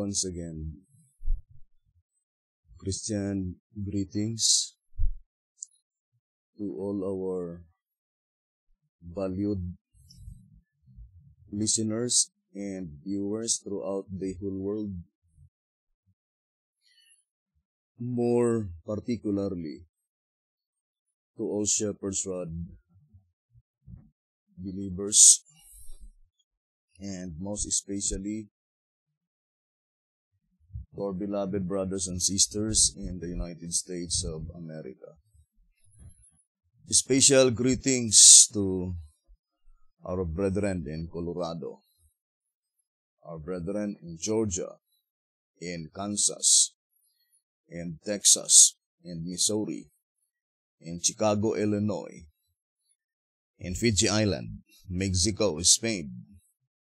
once again. Christian greetings to all our valued listeners and viewers throughout the whole world. More particularly to all Shepherd's Rod believers, and most especially to our beloved brothers and sisters in the United States of America. Special greetings to our brethren in Colorado, our brethren in Georgia, in Kansas, in Texas, in Missouri, in Chicago, Illinois, in Fiji Island, Mexico, Spain,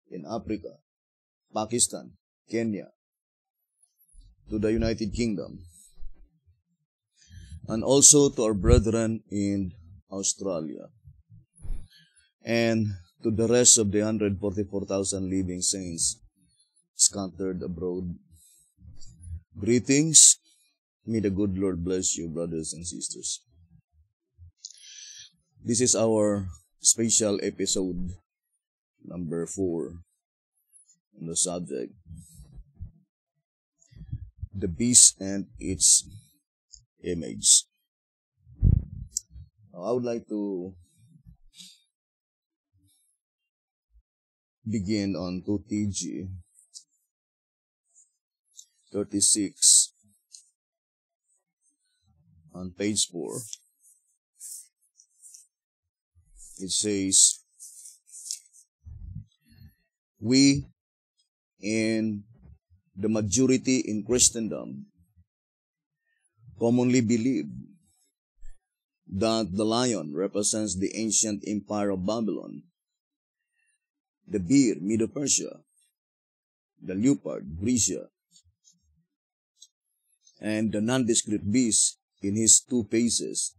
in Africa, Pakistan, Kenya, to the United Kingdom, and also to our brethren in Australia, and to the rest of the 144,000 living saints scattered abroad. Greetings. May the good Lord bless you, brothers and sisters. This is our special episode number 4 on the subject, the beast and its image. I would like to begin on 2TG 36 on page 4. It says, we in the majority in Christendom commonly believe that the lion represents the ancient empire of Babylon, the bear, Medo-Persia, the leopard, Grecia, and the nondescript beast in his two faces,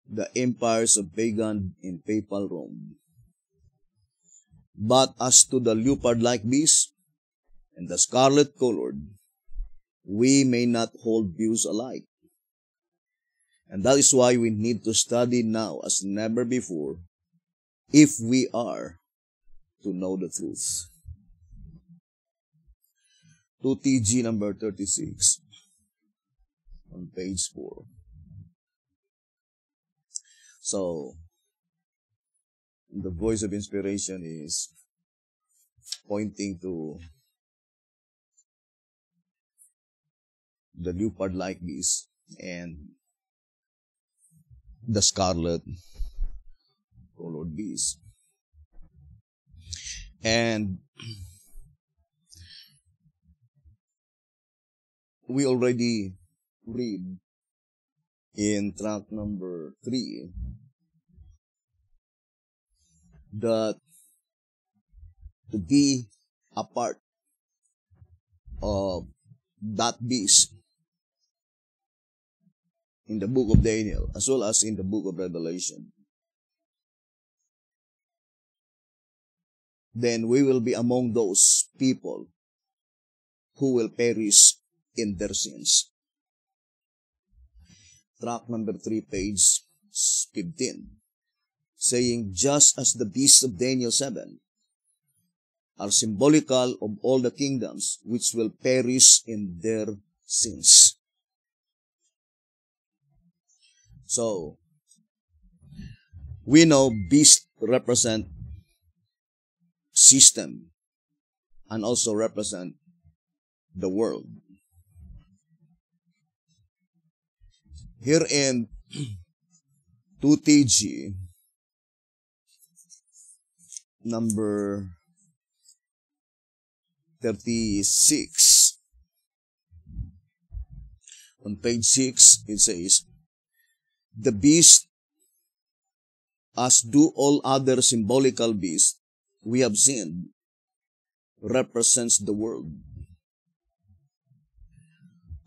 the empires of pagan and papal Rome. But as to the leopard-like beast and the scarlet-colored, we may not hold views alike. And that is why we need to study now as never before if we are to know the truth. 2TG number 36 on page 4. So, the voice of inspiration is pointing to the leopard-like beast and the scarlet-colored beast. And we already read in tract number 3 that to be a part of that beast in the book of Daniel as well as in the book of Revelation, then we will be among those people who will perish in their sins. Tract number 3, page 15, saying, just as the beasts of Daniel 7 are symbolical of all the kingdoms which will perish in their sins. So, we know beasts represent system and also represent the world. Here in 2TG number 36 on page 6, it says, the beast, as do all other symbolical beasts we have seen, represents the world.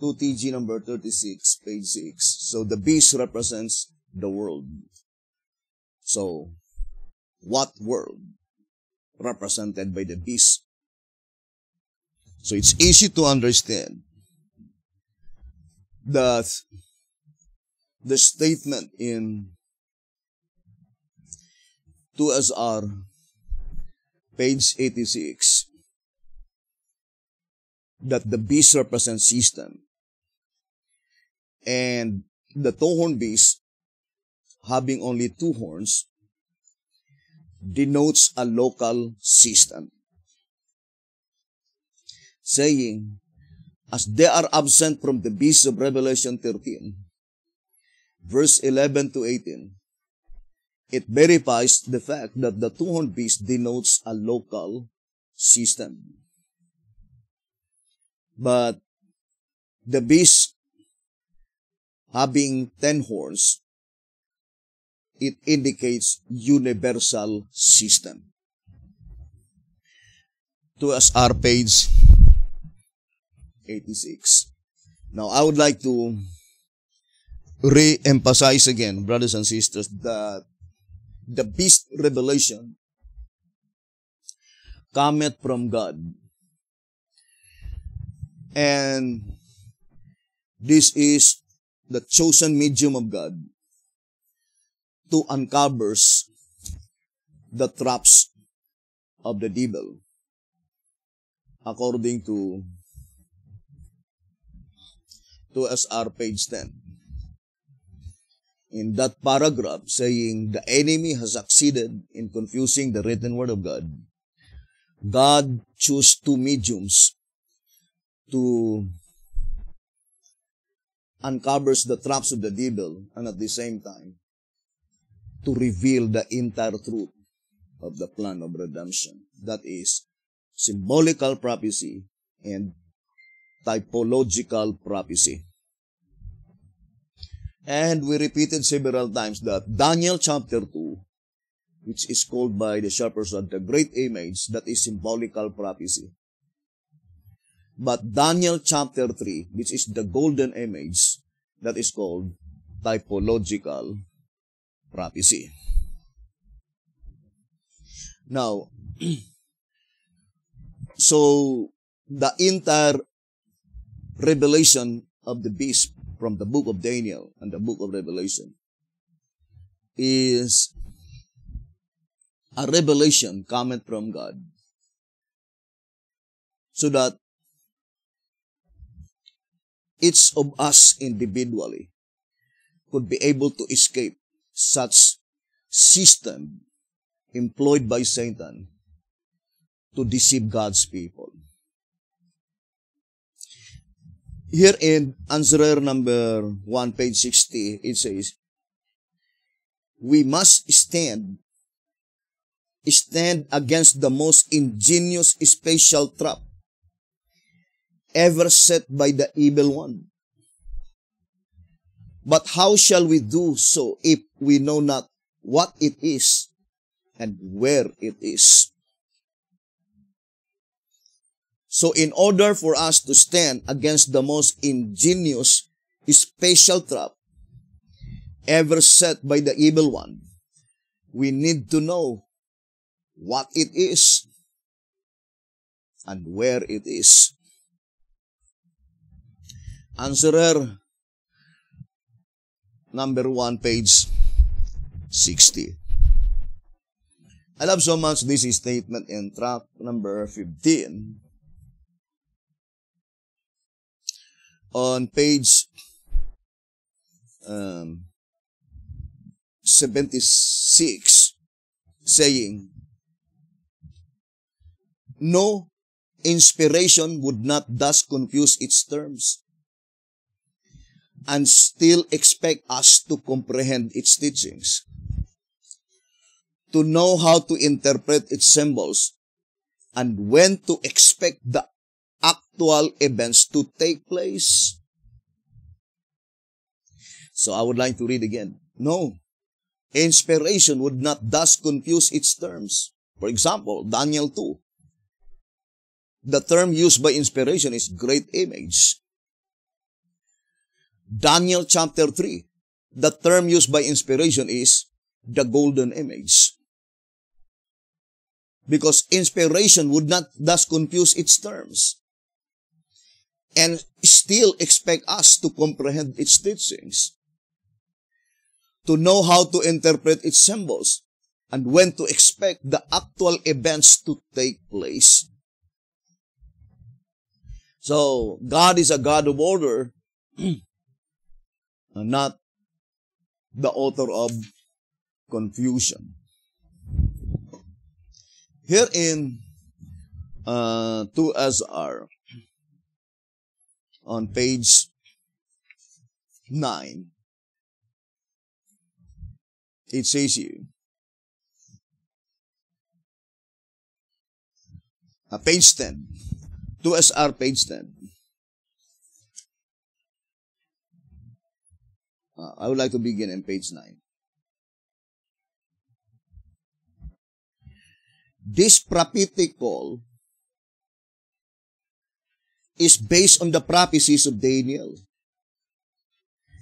2TG number 36, page 6. So the beast represents the world. So, what world represented by the beast? So it's easy to understand that the statement in 2SR, page 86, that the beast represents system, and the two-horned beast, having only two horns, denotes a local system, saying, as they are absent from the beast of Revelation 13, verse 11 to 18, it verifies the fact that the two-horned beast denotes a local system. But the beast having 10 horns, it indicates universal system. 2SR, page 86. Now, I would like to re-emphasize again, brothers and sisters, that the beast revelation cometh from God. And this is the chosen medium of God to uncover the traps of the devil, according to SR page 10. In that paragraph, saying the enemy has succeeded in confusing the written word of God, God chose two mediums to uncover the traps of the devil, and at the same time to reveal the entire truth of the plan of redemption. That is symbolical prophecy and typological prophecy. And we repeated several times that Daniel chapter 2, which is called by the sharpers of the great image, that is symbolical prophecy. But Daniel chapter 3, which is the golden image, that is called typological prophecy. Now, so the entire revelation of the beast from the book of Daniel and the book of Revelation is a revelation coming from God, so that each of us individually could be able to escape such system employed by Satan to deceive God's people. Here in answerer number 1, page 60, it says, we must stand against the most ingenious spatial trap ever set by the evil one. But how shall we do so if we know not what it is and where it is? So in order for us to stand against the most ingenious spatial trap ever set by the evil one, we need to know what it is and where it is. Answerer number 1, page 60. I love so much this statement in track number 15. On page 76, saying, no inspiration would not thus confuse its terms and still expect us to comprehend its teachings, to know how to interpret its symbols, and when to expect the actual events to take place. So I would like to read again. No, inspiration would not thus confuse its terms. For example, Daniel 2. The term used by inspiration is great image. Daniel chapter 3. The term used by inspiration is the golden image. Because inspiration would not thus confuse its terms. and still expect us to comprehend its teachings, to know how to interpret its symbols, and when to expect the actual events to take place. So, God is a God of order, not the author of confusion. Here in 2SR, on page 9, it says here, page 10, 2SR page 10. I would like to begin in page 9. This prophetic call is based on the prophecies of Daniel.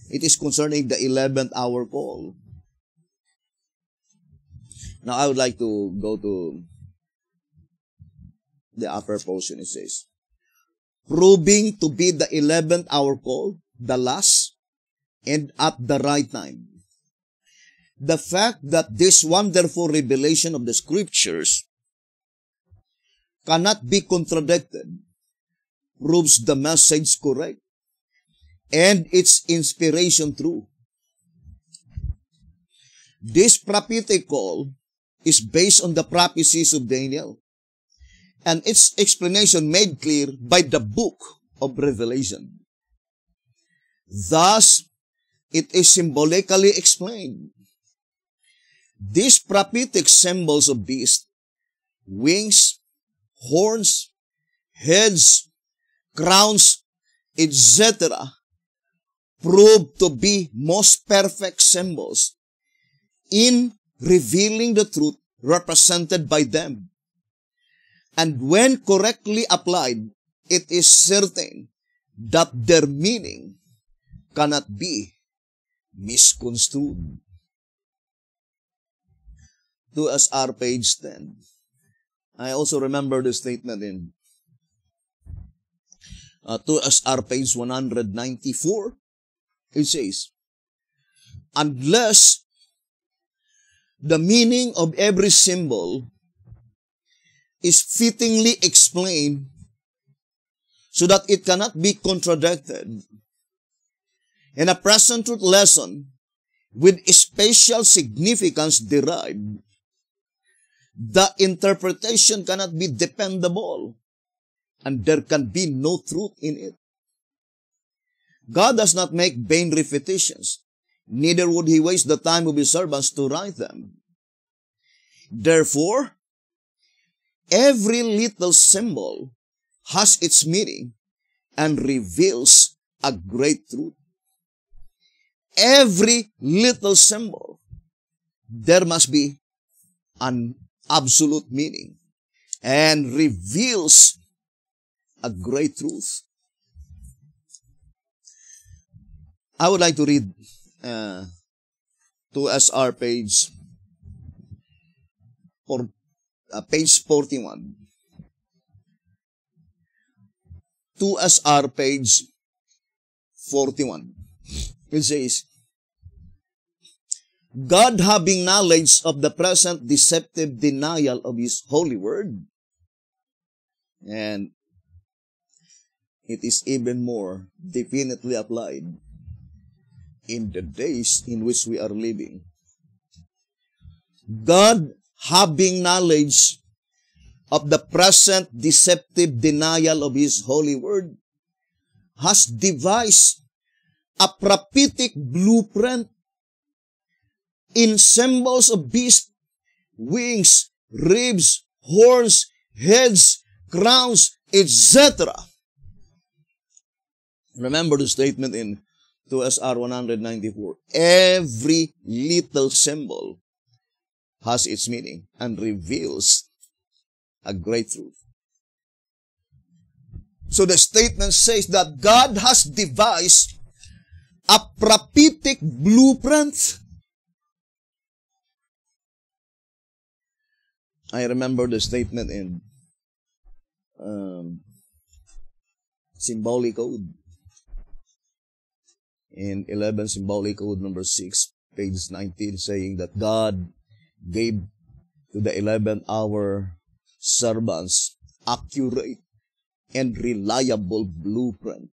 It is concerning the 11th hour call. Now, I would like to go to the upper portion. It says, proving to be the 11th hour call, the last, and at the right time. The fact that this wonderful revelation of the scriptures cannot be contradicted proves the message correct and its inspiration true. This prophetic call is based on the prophecies of Daniel and its explanation made clear by the book of Revelation. Thus, it is symbolically explained. These prophetic symbols of beasts, wings, horns, heads, crowns, etc., prove to be most perfect symbols in revealing the truth represented by them. And when correctly applied, it is certain that their meaning cannot be misconstrued. 2SR page 10. I also remember the statement in 2SR page 194. It says, unless the meaning of every symbol is fittingly explained so that it cannot be contradicted, and a present truth lesson with special significance derived, the interpretation cannot be dependable, and there can be no truth in it. God does not make vain repetitions, neither would he waste the time of his servants to write them. Therefore, every little symbol has its meaning and reveals a great truth. Every little symbol, there must be an absolute meaning and reveals a great truth. I would like to read 2SR page 41. 2SR page 41. It says, God having knowledge of the present deceptive denial of his holy word, and it is even more definitely applied in the days in which we are living. God having knowledge of the present deceptive denial of his holy word has devised a prophetic blueprint in symbols of beasts, wings, ribs, horns, heads, crowns, etc. Remember the statement in 2SR 194. Every little symbol has its meaning and reveals a great truth. So the statement says that God has devised a prophetic blueprint. I remember the statement in symbolic code. In 11 symbolic code number 6, page 19, saying that God gave to the 11th hour servants accurate and reliable blueprint.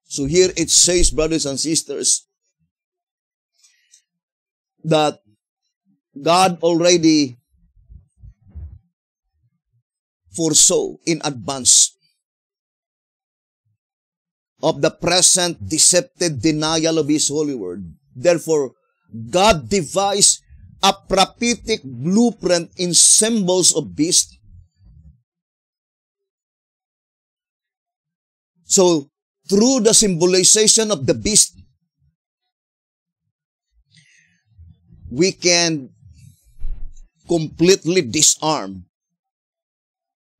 So here it says, brothers and sisters, that God already foresaw in advance of the present deceptive denial of His holy word. Therefore, God devised a prophetic blueprint in symbols of beast. So, through the symbolization of the beast, we can completely disarm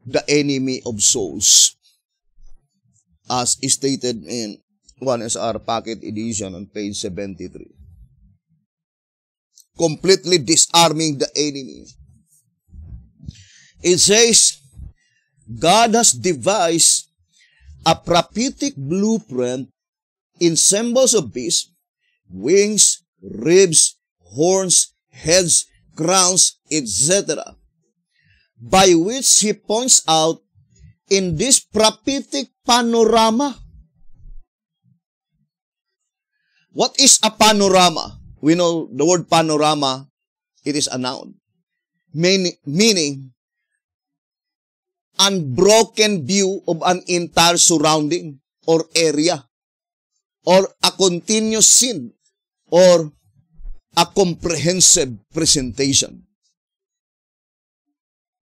the enemy of souls, as stated in 1SR Pocket Edition on page 73. Completely disarming the enemy. It says, God has devised a prophetic blueprint in symbols of beasts, wings, ribs, horns, heads, crowns, etc., by which He points out in this prophetic panorama. What is a panorama? We know the word panorama, it is a noun, meaning unbroken view of an entire surrounding or area, or a continuous scene, or a comprehensive presentation.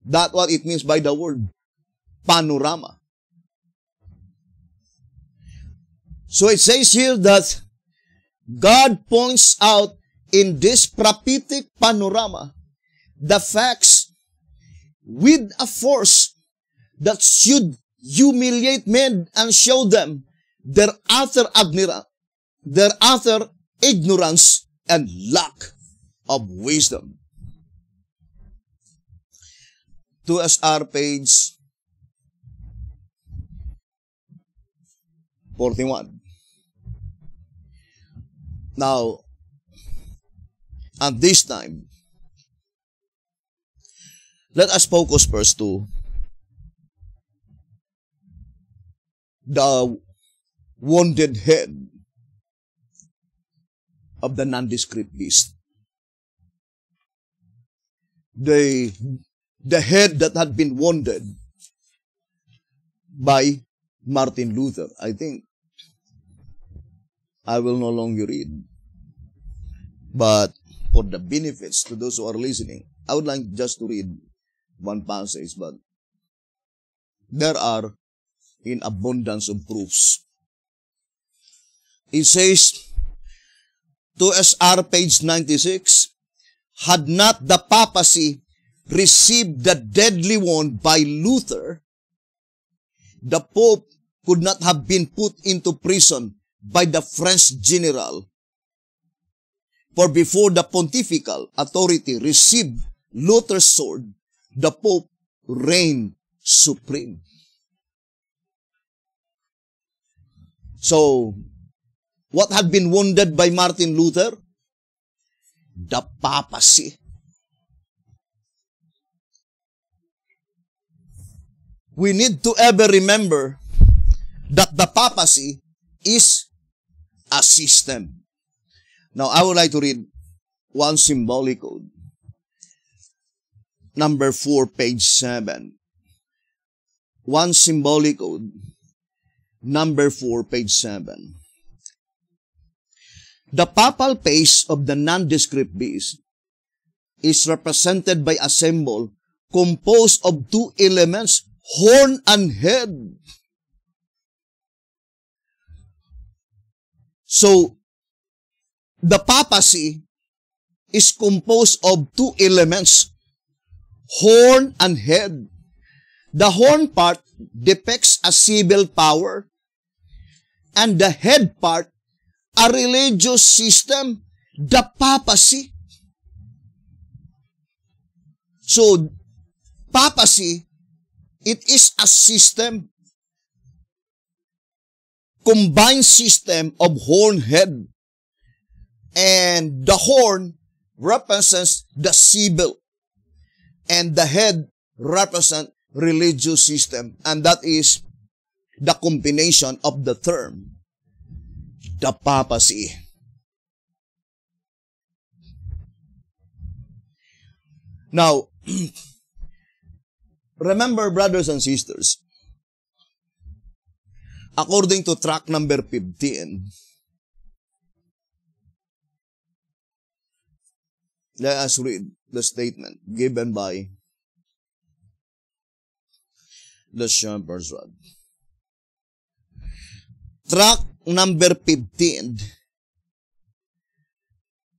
That's what it means by the word panorama. So it says here that God points out in this prophetic panorama the facts with a force that should humiliate men and show them their utter ignorance and lack of wisdom. 2SR page 41. Now, at this time, let us focus first to the wounded head of the nondescript beast. The head that had been wounded by Martin Luther. I think I will no longer read. But for the benefits to those who are listening, I would like just to read one passage, but there are in abundance of proofs. It says, 2SR page 96, had not the papacy received the deadly wound by Luther, the Pope could not have been put into prison by the French general. For before the pontifical authority received Luther's sword, the Pope reigned supreme. So, what had been wounded by Martin Luther? The papacy. We need to ever remember that the papacy is a system. Now, I would like to read one symbolic code. Number 4, page 7. One symbolic code. Number 4, page 7. The papal face of the nondescript beast is represented by a symbol composed of two elements, horn and head. So, the papacy is composed of two elements, horn and head. The horn part depicts a civil power, and the head part, a religious system, the papacy. So, papacy, it is a system combined system of horn head. And the horn represents the civil. And the head represents religious system. And that is the combination of the term, the papacy. Now, remember, brothers and sisters, according to tract number 15, let us read the statement given by the Shepherd's Rod. Tract number 15,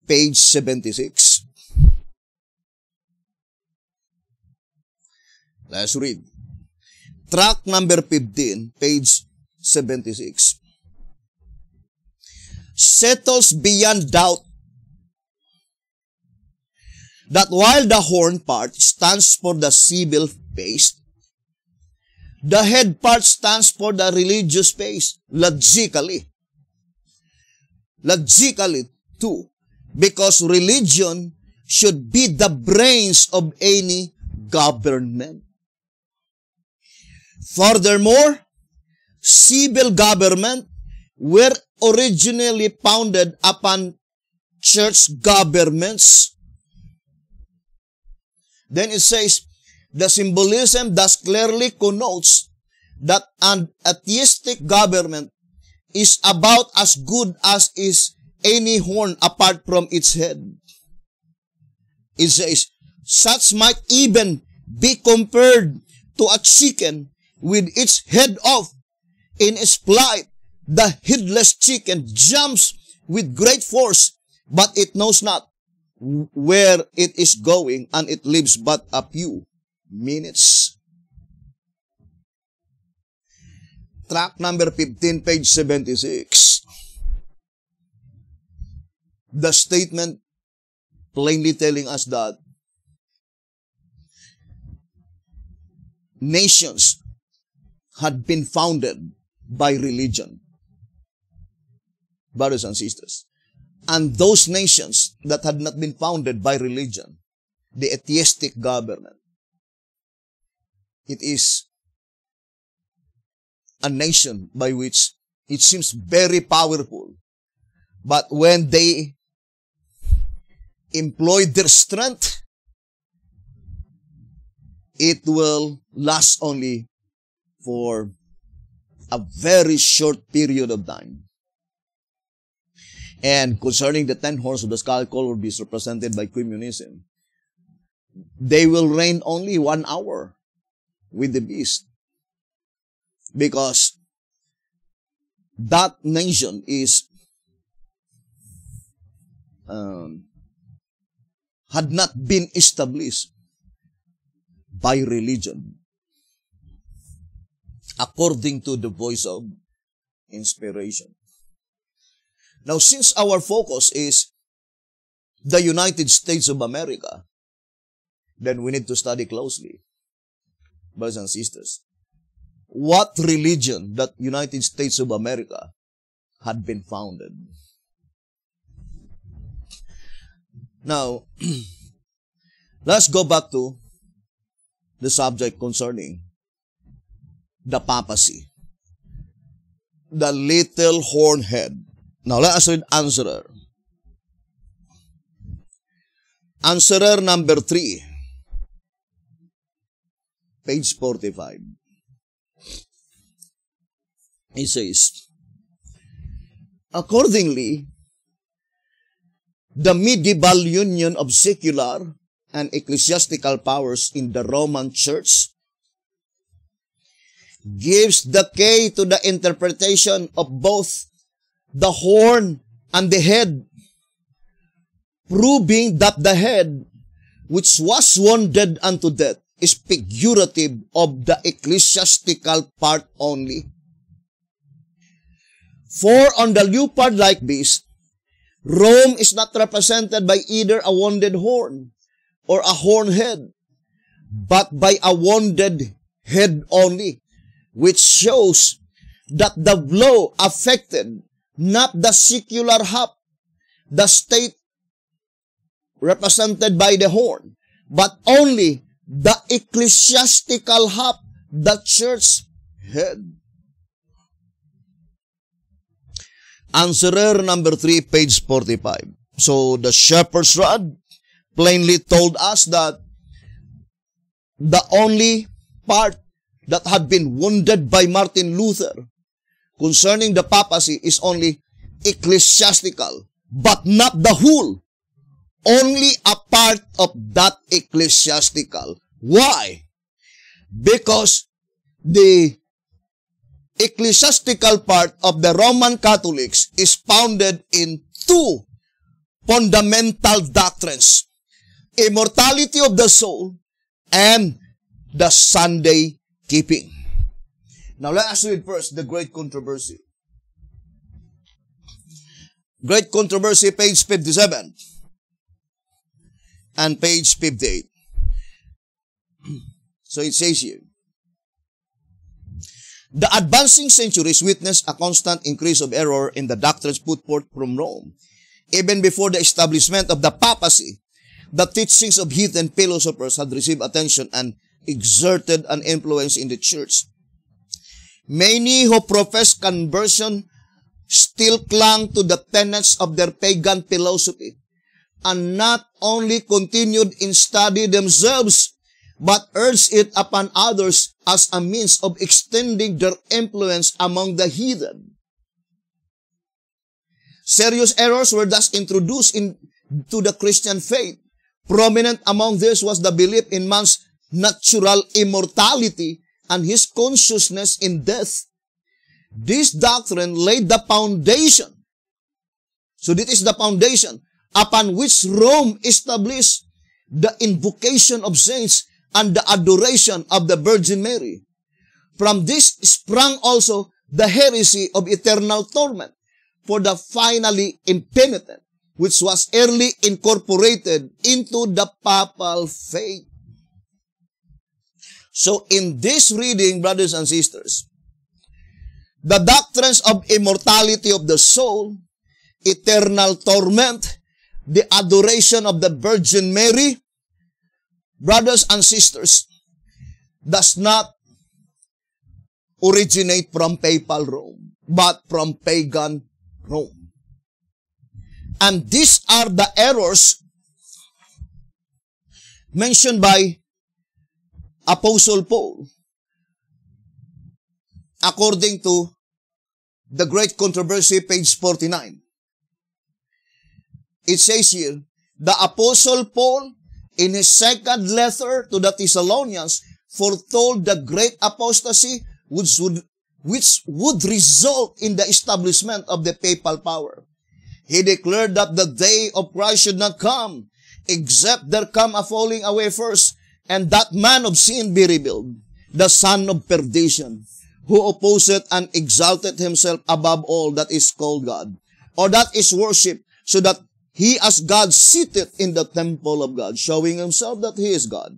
page 76. Let's read. Tract number 15, page 76. Settles beyond doubt that while the horn part stands for the civil phase, the head part stands for the religious phase, logically. Logically, too, because religion should be the brains of any government. Furthermore, civil government were originally founded upon church governments. Then it says, the symbolism thus clearly connotes that an atheistic government is about as good as is any horn apart from its head. It says, such might even be compared to a chicken with its head off. In its flight, the headless chicken jumps with great force, but it knows not where it is going, and it lives but a few minutes. Tract number 15, page 76. The statement plainly telling us that nations had been founded by religion. Brothers and sisters. And those nations that had not been founded by religion, the atheistic government, it is a nation by which it seems very powerful. But when they employ their strength, it will last only for a very short period of time. And concerning the 10 horns of the scarlet-colored beast represented by communism, they will reign only 1 hour with the beast. Because that nation is had not been established by religion, according to the voice of inspiration. Now, since our focus is the United States of America, then we need to study closely, brothers and sisters, what religion that United States of America had been founded. Now, let's go back to the subject concerning the papacy, the little horn head. Now, let us read answerer. Answerer number 3, page 45. It says, accordingly, the medieval union of secular and ecclesiastical powers in the Roman Church gives the key to the interpretation of both the horn and the head, proving that the head, which was wounded unto death, is figurative of the ecclesiastical part only. For on the leopard-like beast, Rome is not represented by either a wounded horn or a horn head, but by a wounded head only, which shows that the blow affected not the secular half, the state represented by the horn, but only the ecclesiastical half, the church head. Answerer number 3, page 45. So the shepherd's rod plainly told us that the only part that had been wounded by Martin Luther concerning the papacy is only ecclesiastical, but not the whole. Only a part of that ecclesiastical. Why? Because the ecclesiastical part of the Roman Catholics is founded in two fundamental doctrines: immortality of the soul and the Sunday keeping. Now let us read first the Great Controversy. Great Controversy, page 57 and page 58. So it says here, the advancing centuries witnessed a constant increase of error in the doctrines put forth from Rome. Even before the establishment of the papacy, the teachings of heathen philosophers had received attention and exerted an influence in the church. Many who professed conversion still clung to the tenets of their pagan philosophy, and not only continued in study themselves, but urged it upon others as a means of extending their influence among the heathen. Serious errors were thus introduced into the Christian faith. Prominent among these was the belief in man's natural immortality and his consciousness in death. This doctrine laid the foundation. So this is the foundation upon which Rome established the invocation of saints and the adoration of the Virgin Mary. From this sprang also the heresy of eternal torment for the finally impenitent, which was early incorporated into the papal faith. So in this reading, brothers and sisters, the doctrines of immortality of the soul, eternal torment, the adoration of the Virgin Mary, brothers and sisters, does not originate from papal Rome, but from pagan Rome. And these are the errors mentioned by Apostle Paul, according to the Great Controversy, page 49. It says here, the Apostle Paul, in his second letter to the Thessalonians, foretold the great apostasy which would result in the establishment of the papal power. He declared that the day of Christ should not come, except there come a falling away first, and that man of sin be revealed, the son of perdition, who opposeth and exalted himself above all that is called God, or that is worshipped, so that he as God sitteth in the temple of God, showing himself that he is God.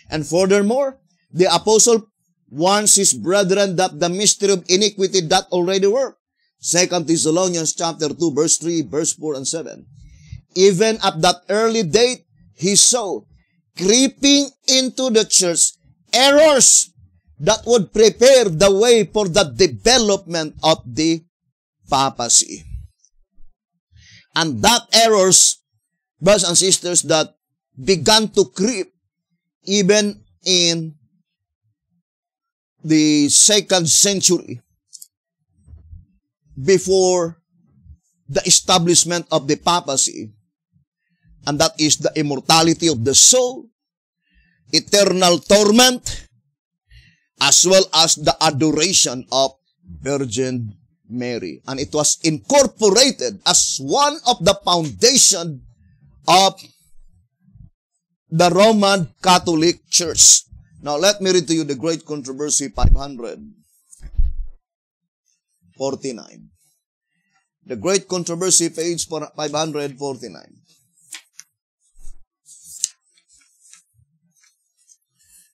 And furthermore, the apostle warns his brethren that the mystery of iniquity that already work. 2 Thessalonians chapter 2, verse 3, verse 4 and 7. Even at that early date, he saw creeping into the church errors that would prepare the way for the development of the papacy. And that errors, brothers and sisters, that began to creep even in the 2nd century before the establishment of the papacy, and that is the immortality of the soul, eternal torment, as well as the adoration of Virgin Mary. And it was incorporated as one of the foundation of the Roman Catholic Church. Now let me read to you the Great Controversy 549. The Great Controversy, page 549.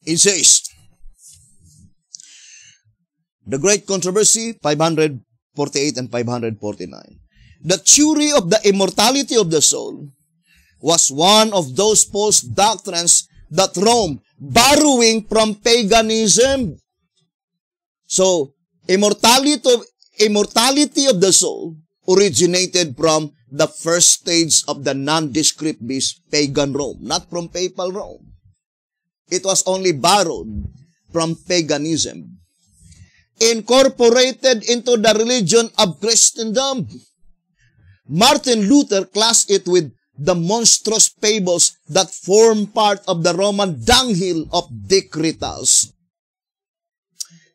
It says, The Great Controversy, 548 and 549. The theory of the immortality of the soul was one of those false doctrines that Rome, borrowing from paganism. So, immortality of the soul originated from the first stage of the nondescript beast, pagan Rome, not from papal Rome. It was only borrowed from paganism, incorporated into the religion of Christendom. Martin Luther classed it with the monstrous fables that form part of the Roman dunghill of decretals.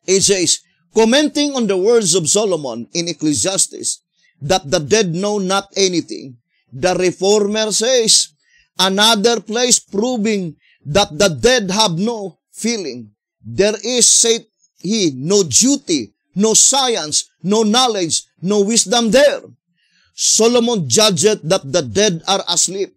It says, commenting on the words of Solomon in Ecclesiastes, that the dead know not anything, the Reformer says, another place proving that the dead have no feeling. There is, said he, no duty, no science, no knowledge, no wisdom there. Solomon judged that the dead are asleep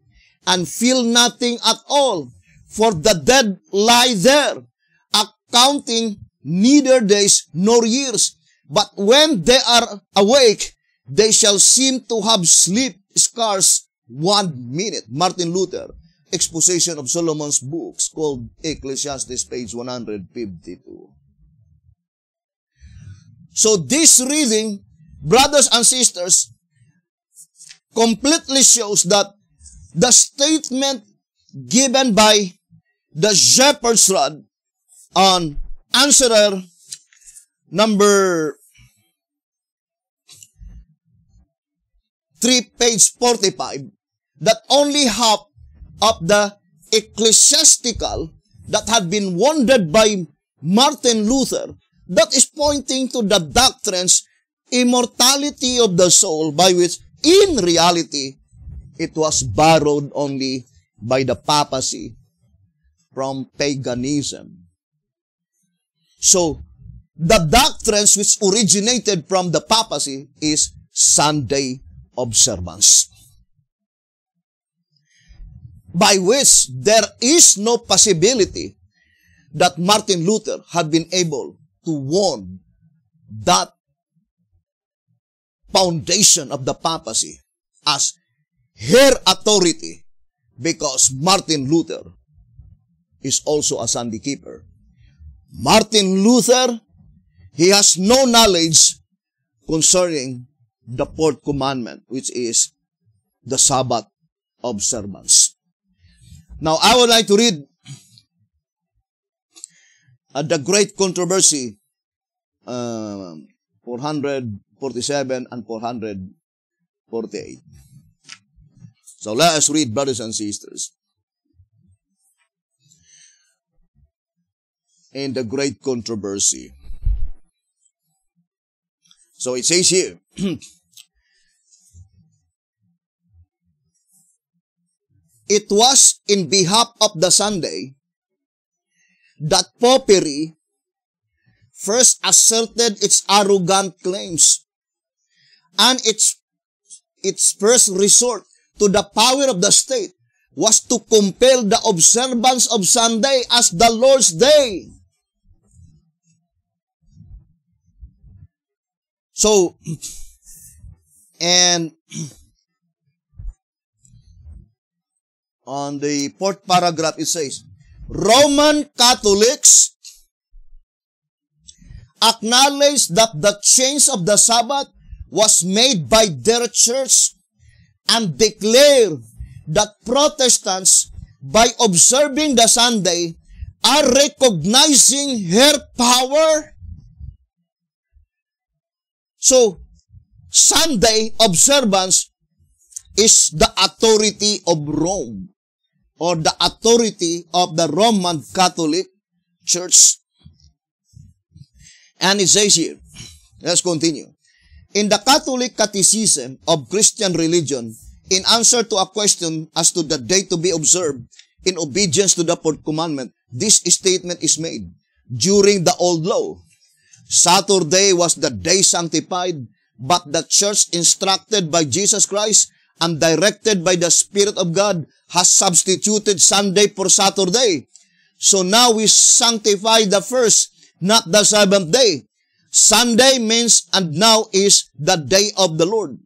and feel nothing at all, for the dead lie there, accounting neither days nor years. But when they are awake, they shall seem to have sleep scarce 1 minute. Martin Luther, Exposition of Solomon's Books, called Ecclesiastes, page 152. So this reading, brothers and sisters, completely shows that the statement given by the shepherd's rod on answerer number 3, page 45, that only half of the ecclesiastical that had been wounded by Martin Luther, that is pointing to the doctrine's immortality of the soul, by which in reality it was borrowed only by the papacy from paganism. So, the doctrines which originated from the papacy is Sunday observance, by which there is no possibility that Martin Luther had been able to warn that foundation of the papacy as her authority, because Martin Luther is also a Sunday keeper. Martin Luther, he has no knowledge concerning the 4th commandment, which is the Sabbath observance. Now, I would like to read the Great Controversy, 447 and 448. So let us read, brothers and sisters, in the Great Controversy. So it says here, it was in behalf of the Sunday that Popery first asserted its arrogant claims, and its first resort to the power of the state was to compel the observance of Sunday as the Lord's Day. So, and on the 4th paragraph it says, Roman Catholics acknowledge that the change of the Sabbath was made by their church and declare that Protestants, by observing the Sunday, are recognizing her power. So, Sunday observance is the authority of Rome, or the authority of the Roman Catholic Church. And it says here, let's continue. In the Catholic Catechism of Christian Religion, in answer to a question as to the day to be observed in obedience to the 4th commandment, this statement is made. During the Old Law, Saturday was the day sanctified, but the church, instructed by Jesus Christ and directed by the Spirit of God, has substituted Sunday for Saturday. So now we sanctify the first, not the 7th day. Sunday means, and now is the day of the Lord.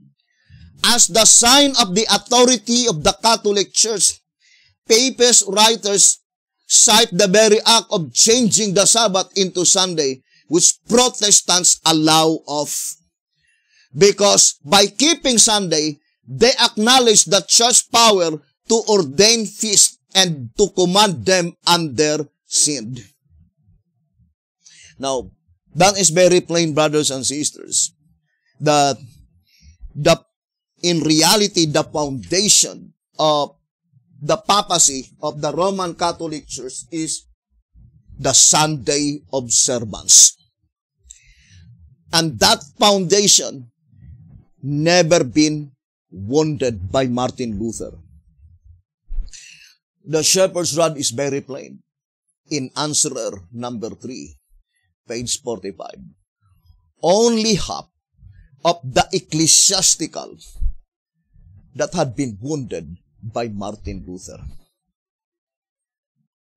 As the sign of the authority of the Catholic Church, Papist writers cite the very act of changing the Sabbath into Sunday, which Protestants allow of. Because by keeping Sunday, they acknowledge the church power to ordain feasts and to command them under sin. Now, that is very plain, brothers and sisters, that in reality, the foundation of the papacy of the Roman Catholic Church is the Sunday observance. And that foundation never been wounded by Martin Luther. The shepherd's rod is very plain. In answerer number 3, page 45. Only half of the ecclesiastical that had been wounded by Martin Luther.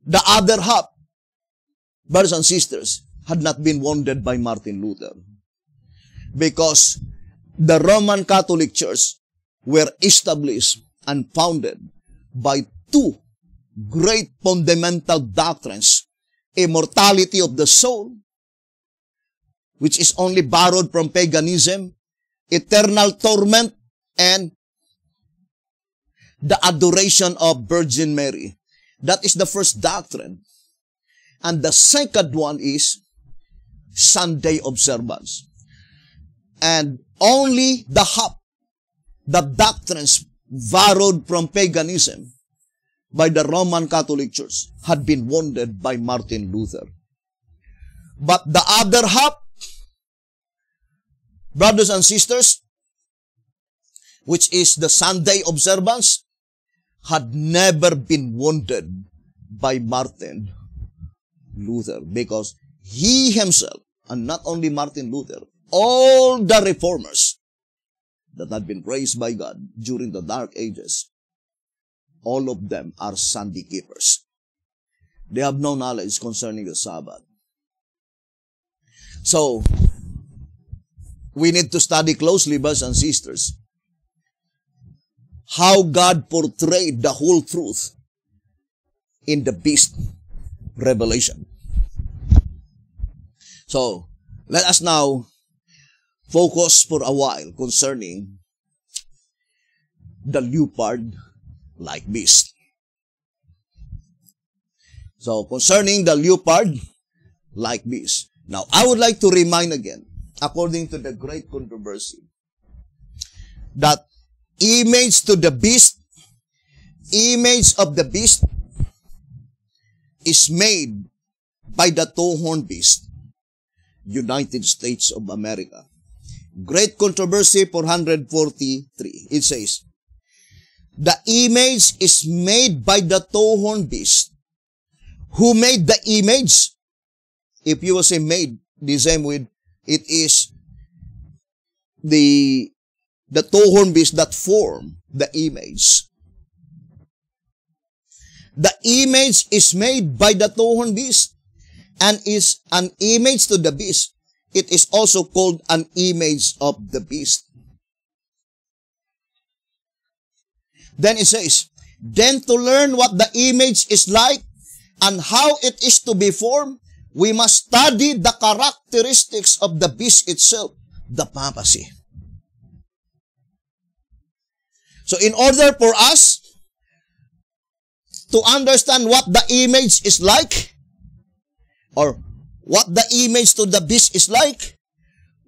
The other half, brothers and sisters, had not been wounded by Martin Luther. Because the Roman Catholic Church were established and founded by two great fundamental doctrines: immortality of the soul, which is only borrowed from paganism, eternal torment, and the adoration of Virgin Mary. That is the first doctrine. And the second one is Sunday observance. And only the half, the doctrines borrowed from paganism by the Roman Catholic Church, had been wounded by Martin Luther. But the other half, brothers and sisters, which is the Sunday observance, had never been wounded by Martin Luther, because he himself, and not only Martin Luther, all the reformers that had been raised by God during the Dark Ages, all of them are Sunday keepers. They have no knowledge concerning the Sabbath. So, we need to study closely, brothers and sisters, how God portrayed the whole truth in the beast revelation. So, let us now focus for a while concerning the leopard-like beast. So, concerning the leopard-like beast. Now, I would like to remind again, according to the great controversy, that image of the beast is made by the two-horned beast, United States of America. Great Controversy 443. It says, the image is made by the two-horned beast. Who made the image? If you will say made, the same with, it is the two-horned beast that form the image. The image is made by the two-horned beast and is an image to the beast. It is also called an image of the beast. Then it says, then to learn what the image is like and how it is to be formed, we must study the characteristics of the beast itself, the papacy. So in order for us to understand what the image is like, or what the image to the beast is like,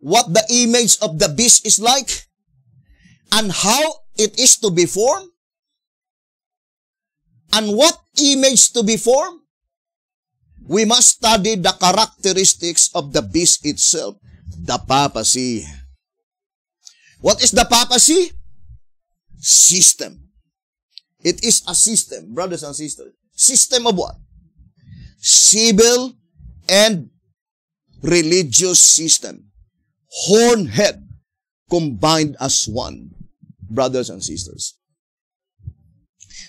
what the image of the beast is like, and how it is to be formed, and what image to be formed, we must study the characteristics of the beast itself, the papacy. What is the papacy? System. It is a system, brothers and sisters. System of what? Civil and religious system. Horn head combined as one, brothers and sisters.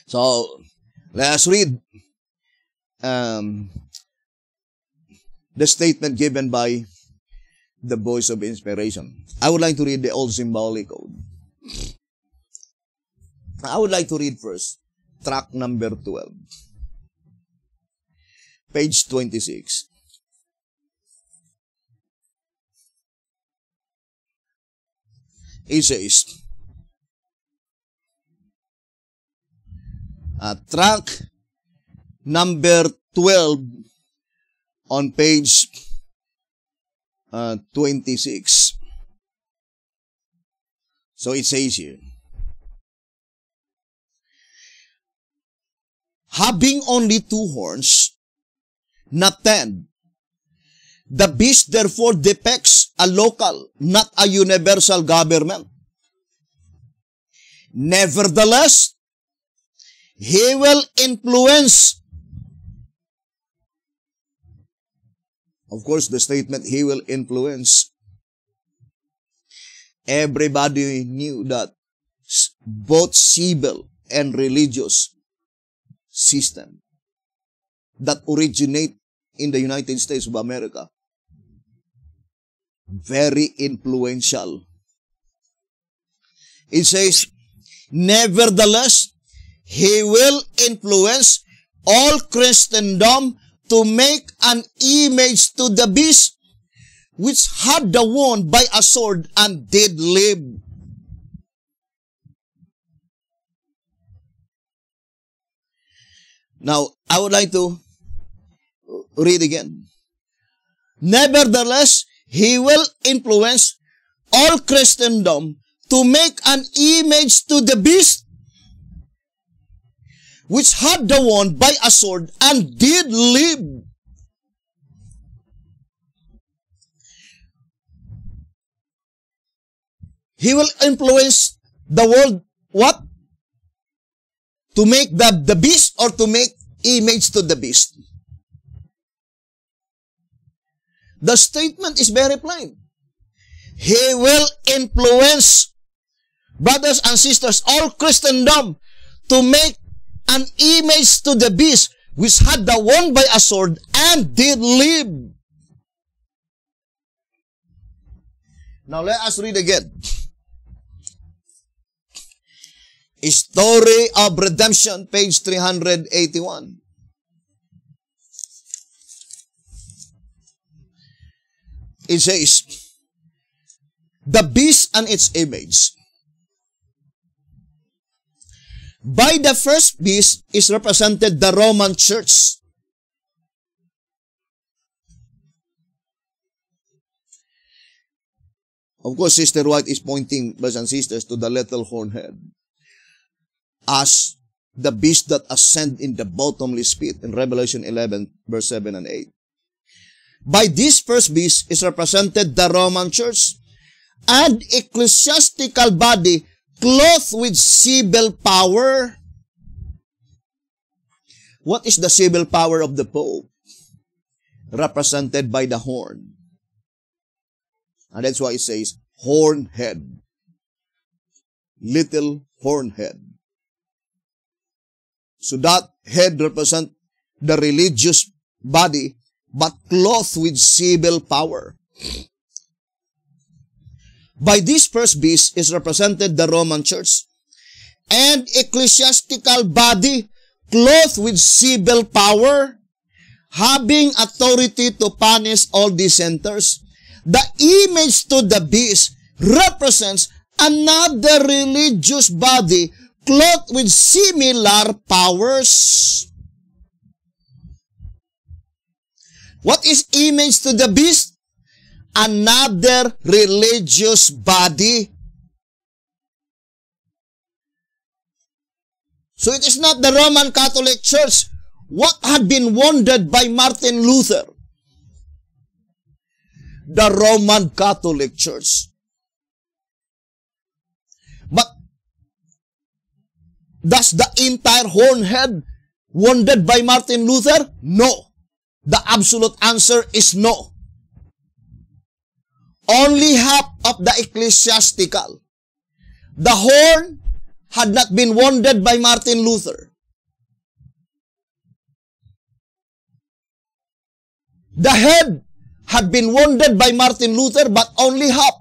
So, let us read the statement given by the voice of inspiration. I would like to read the Old Symbolic Code. I would like to read first track number 12, page 26. It says, track number 12 on page 26. So it says here, having only two horns, not 10, the beast therefore depicts a local, not a universal government. Nevertheless, he will influence. Of course, the statement, he will influence. Everybody knew that both civil and religious system that originate in the United States of America, very influential. It says, nevertheless, he will influence all Christendom to make an image to the beast, which had the wound by a sword and did live. Now, I would like to read again. Nevertheless, he will influence all Christendom to make an image to the beast, which had the wound by a sword and did live. He will influence the world, what? To make the beast, or to make image to the beast. The statement is very plain. He will influence, brothers and sisters, all Christendom to make an image to the beast, which had the wound by a sword and did live. Now let us read again. Story of Redemption, page 381. It says, the beast and its image. By the first beast is represented the Roman Church. Of course, Sister White is pointing, brothers and sisters, to the little horn head as the beast that ascend in the bottomless pit in Revelation 11, verse 7 and 8. By this first beast is represented the Roman Church, and ecclesiastical body clothed with civil power. What is the civil power of the Pope? Represented by the horn. And that's why it says, horn head. Little horn head. So that head represents the religious body, but clothed with civil power. By this first beast is represented the Roman Church, and ecclesiastical body clothed with civil power, having authority to punish all dissenters. The image to the beast represents another religious body clothed with similar powers. What is image to the beast? Another religious body. So it is not the Roman Catholic Church. What had been wounded by Martin Luther? The Roman Catholic Church. But does the entire horn head wounded by Martin Luther? No. The absolute answer is no. Only half of the ecclesiastical. The horn had not been wounded by Martin Luther. The head had been wounded by Martin Luther, but only half.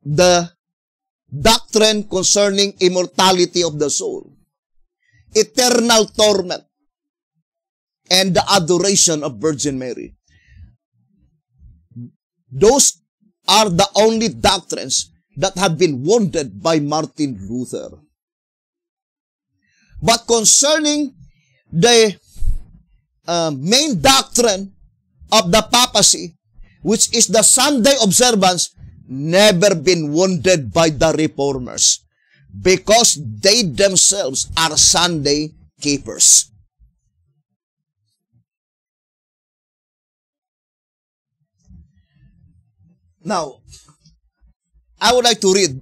The doctrine concerning immortality of the soul, eternal torment, and the adoration of Virgin Mary. Those are the only doctrines that have been wounded by Martin Luther. But concerning the main doctrine of the papacy, which is the Sunday observance, never been wounded by the reformers because they themselves are Sunday keepers. Now, I would like to read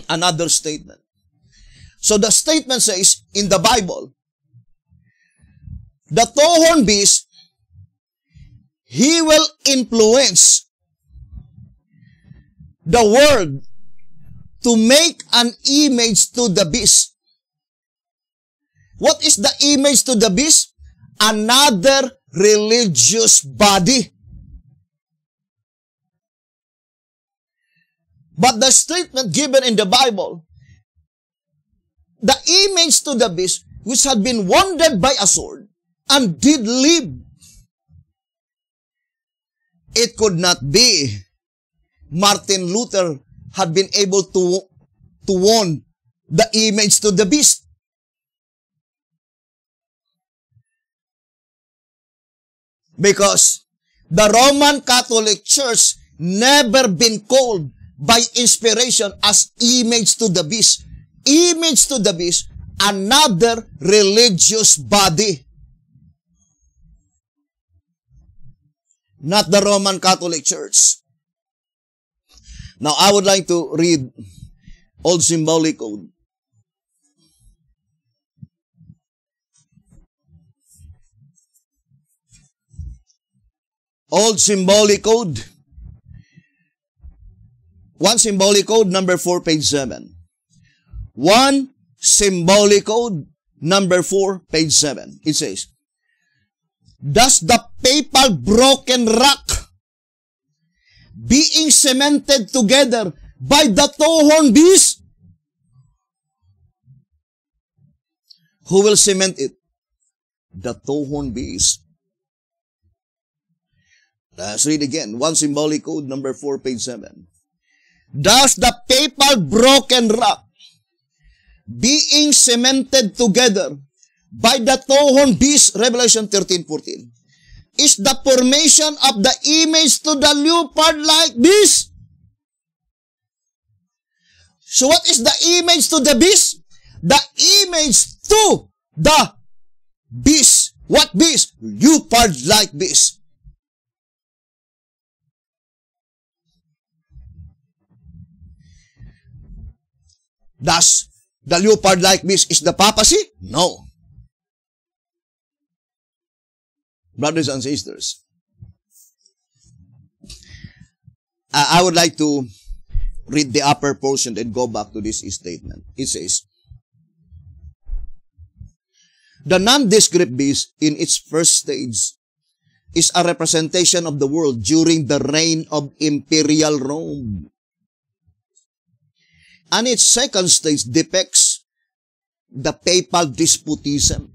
another statement. So the statement says, in the Bible, the two-horned beast, he will influence the world to make an image to the beast. What is the image to the beast? Another religious body. But the statement given in the Bible, the image to the beast, which had been wounded by a sword and did live, it could not be Martin Luther had been able to wound the image to the beast. Because the Roman Catholic Church never been called by inspiration as image to the beast. Image to the beast, another religious body. Not the Roman Catholic Church. Now, I would like to read Old Symbolic Code. Old Symbolic Code. One Symbolic Code, number 4, page 7. One Symbolic Code, number 4, page 7. It says, thus the papal broken rock, being cemented together by the two-horned beast. Who will cement it? The two-horned beast. Let's read again. One Symbolic Code, number 4, page 7. Thus the papal broken rock, being cemented together by the two-horned beast, Revelation 13:14, is the formation of the image to the leopard-like beast. So what is the image to the beast? The image to the beast. What beast? Leopard-like beast. Thus, the leopard-like beast is the papacy? No. Brothers and sisters, I would like to read the upper portion and go back to this statement. It says, the nondescript beast in its first stage is a representation of the world during the reign of Imperial Rome. And its second stage depicts the papal despotism.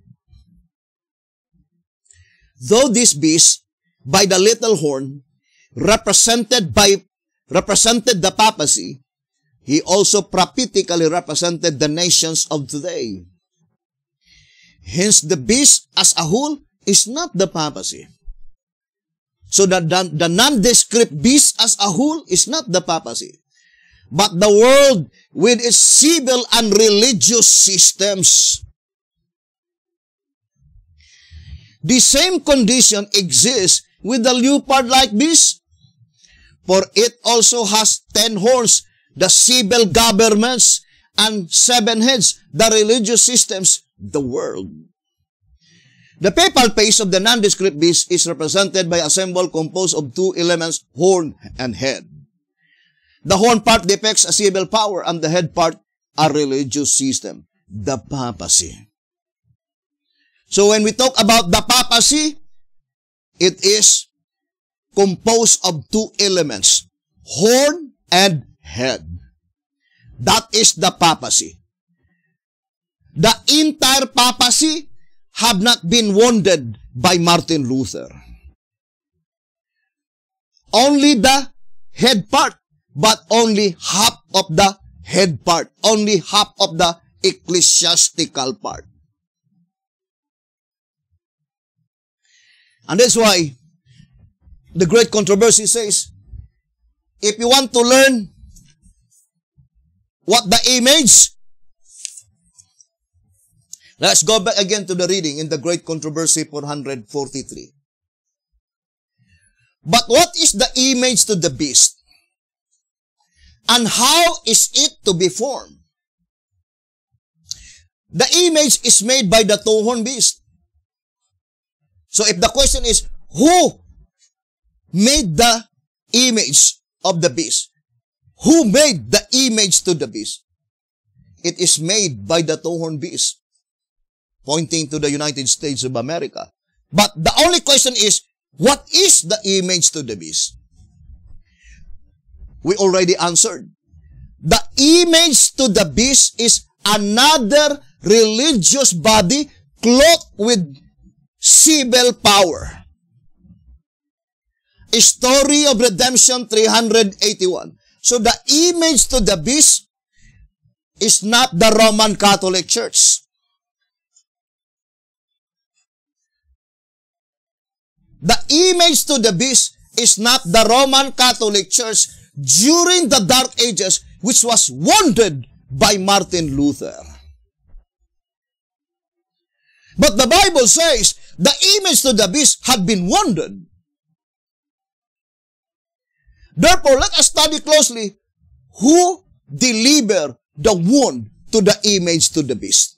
Though this beast, by the little horn, represented the papacy, he also prophetically represented the nations of today. Hence, the beast as a whole is not the papacy. So the nondescript beast as a whole is not the papacy, but the world with its civil and religious systems. The same condition exists with the leopard-like beast, for it also has 10 horns, the civil governments, and 7 heads, the religious systems, the world. The papal face of the nondescript beast is represented by a symbol composed of 2 elements, horn and head. The horn part depicts a civil power and the head part a religious system, the papacy. So when we talk about the papacy, it is composed of two elements, horn and head. That is the papacy. The entire papacy have not been wounded by Martin Luther. Only the head part, but only half of the head part, only half of the ecclesiastical part. And that's why the great controversy says, if you want to learn what the image, let's go back again to the reading in the great controversy 443. But what is the image to the beast? And how is it to be formed? The image is made by the two-horned beast. So if the question is, who made the image of the beast? Who made the image to the beast? It is made by the two-horned beast, pointing to the United States of America. But the only question is, what is the image to the beast? We already answered. The image to the beast is another religious body clothed with civil power. A story of redemption 381. So the image to the beast is not the Roman Catholic Church. The image to the beast is not the Roman Catholic Church during the Dark Ages, which was wounded by Martin Luther. But the Bible says the image to the beast had been wounded. Therefore, let us study closely who delivered the wound to the image to the beast.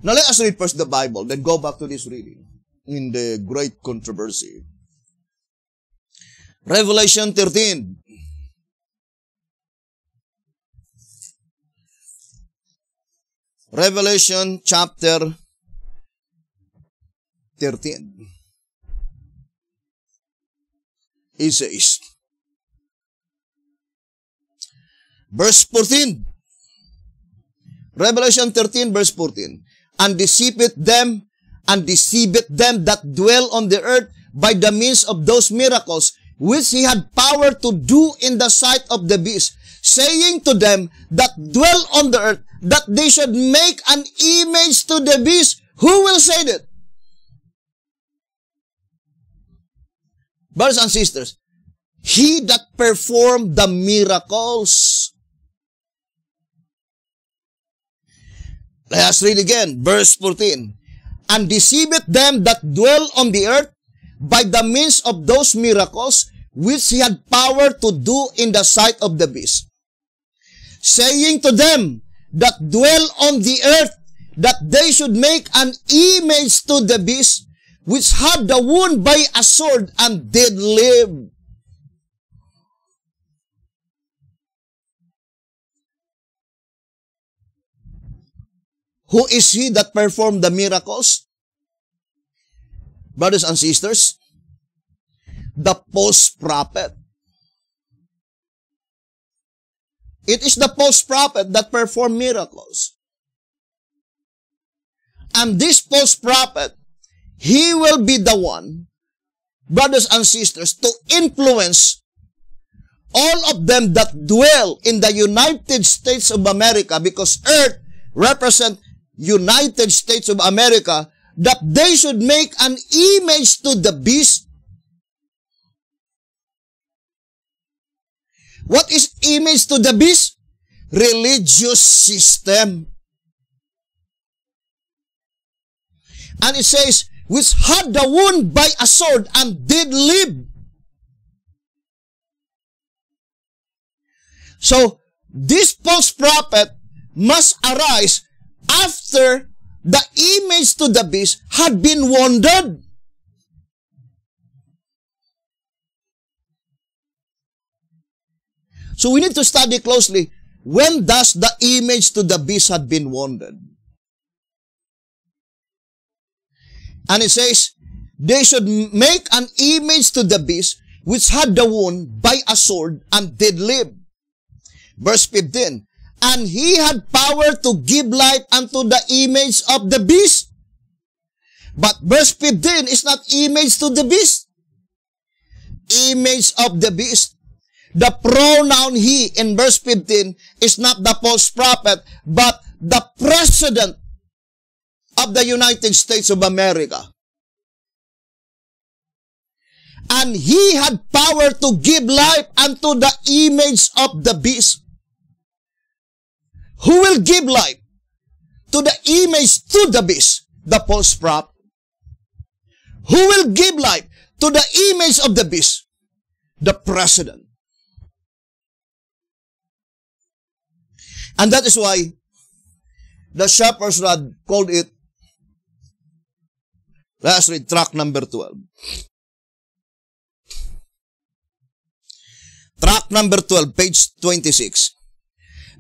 Now let us read first the Bible, then go back to this reading in the great controversy. Revelation 13. Revelation chapter 13. It says, verse 14. Revelation 13 verse 14. And deceiveth them that dwell on the earth by the means of those miracles which he had power to do in the sight of the beast, saying to them that dwell on the earth that they should make an image to the beast. Who will say that? Brothers and sisters, he that performed the miracles. Let us read again, verse 14. And deceiveth them that dwell on the earth by the means of those miracles which he had power to do in the sight of the beast, saying to them that dwell on the earth that they should make an image to the beast which had the wound by a sword and did live. Who is he that performed the miracles? Brothers and sisters, the post-prophet. It is the post-prophet that performed miracles. And this post-prophet, he will be the one, brothers and sisters, to influence all of them that dwell in the United States of America, because earth represents United States of America, that they should make an image to the beast. What is image to the beast? Religious system. And it says, which had the wound by a sword and did live. So, this false prophet must arise after the image to the beast had been wounded. So we need to study closely, when does the image to the beast had been wounded? And it says, they should make an image to the beast which had the wound by a sword and did live. Verse 15, and he had power to give life unto the image of the beast. But verse 15 is not image to the beast. Image of the beast. The pronoun he in verse 15 is not the false prophet, but the president of the United States of America. And he had power to give life unto the image of the beast. Who will give life to the image to the beast? The false prophet. Who will give life to the image of the beast? The president. And that is why the shepherd's rod called it, let's read track number 12. Track number 12, page 26.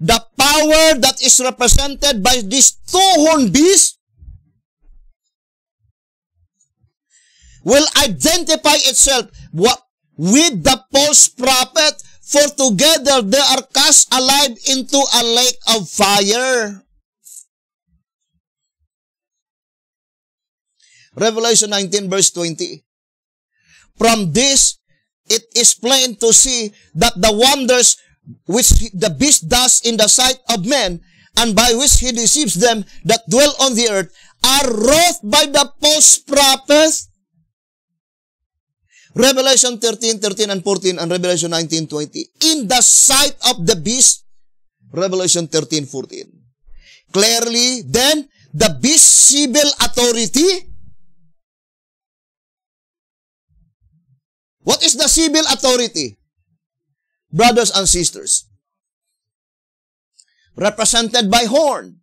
The power that is represented by this two-horned beast will identify itself with the false prophet, for together they are cast alive into a lake of fire. Revelation 19 verse 20. From this, it is plain to see that the wonders which the beast does in the sight of men, and by which he deceives them that dwell on the earth, are wrought by the false prophet. Revelation 13 and 14, and Revelation 19:20. In the sight of the beast, Revelation 13:14. Clearly, then, the beast's civil authority. What is the civil authority? Brothers and sisters, represented by horn.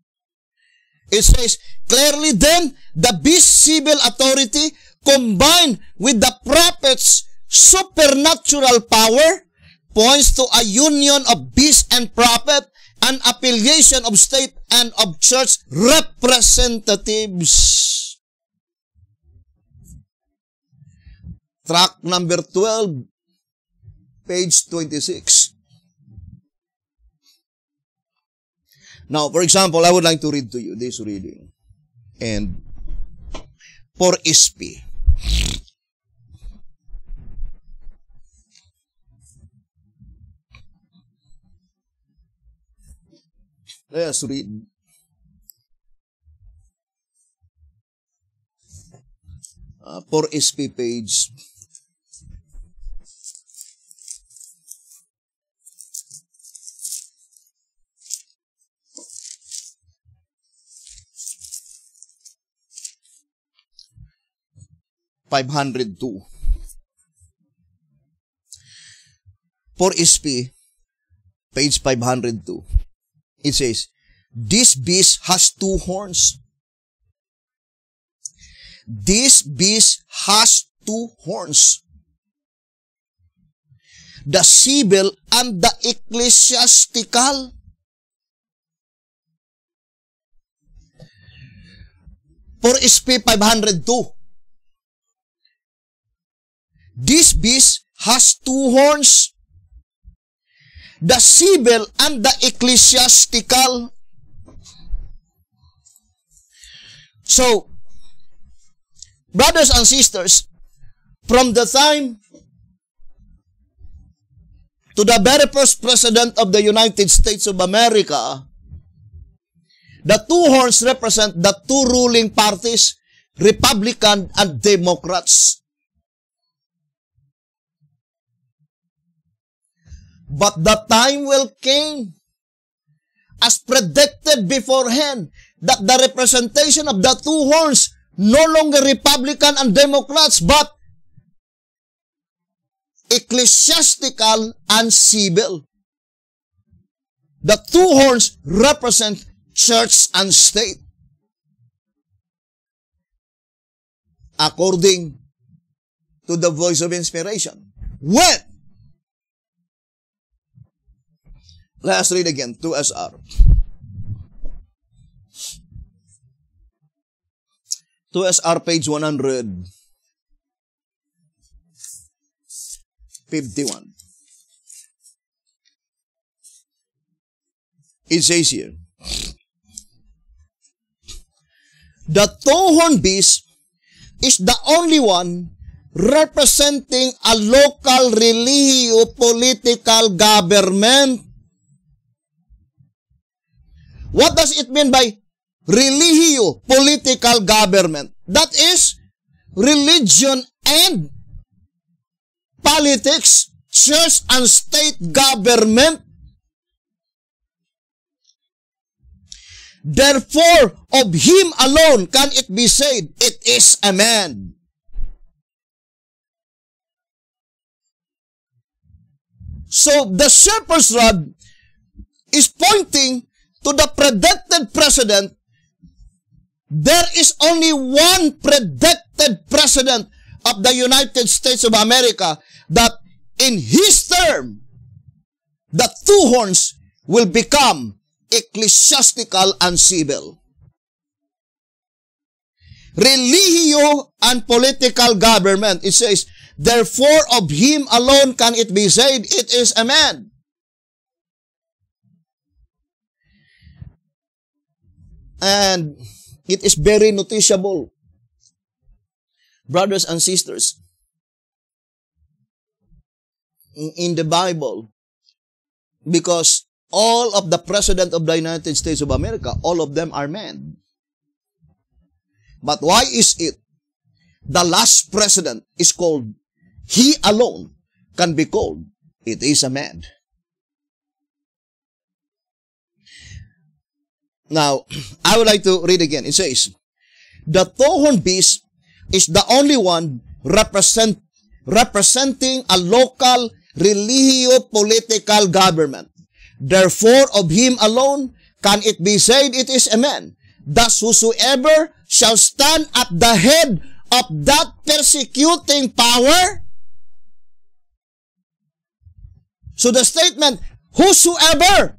It says, clearly then, the beast's civil authority combined with the prophet's supernatural power points to a union of beast and prophet, an affiliation of state and of church representatives. Track number 12, page 26. Now, for example, I would like to read to you this reading. And for SP. Let's read. For SP page 502. For SP, page 502, it says, this beast has two horns. This beast has two horns. The civil and the ecclesiastical. For SP 502, this beast has two horns, the civil and the ecclesiastical. So, brothers and sisters, from the time to the very first president of the United States of America, the two horns represent the two ruling parties, Republican and Democrats. But the time will come, as predicted beforehand, that the representation of the two horns, no longer Republican and Democrats, but ecclesiastical and civil. The two horns represent church and state. According to the voice of inspiration. When? Let's read again, 2SR. to SR page 151. It says here, the two-horned beast is the only one representing a local religio-political government. What does it mean by religio-political government? That is religion and politics, church and state government. Therefore, of him alone can it be said, it is a man. So, the shepherd's rod is pointing to the predicted president. There is only one predicted president of the United States of America that in his term, the two horns will become ecclesiastical and civil. Religio and political government. It says, therefore of him alone can it be said, it is a man. And it is very noticeable, brothers and sisters, in the Bible, because all of the president of the United States of America, all of them are men. But why is it the last president is called, he alone can be called, it is a man? Now, I would like to read again. It says, the two-horned beast is the only one representing a local religio-political government. Therefore, of him alone can it be said, it is a man. Thus, whosoever shall stand at the head of that persecuting power. So the statement, whosoever.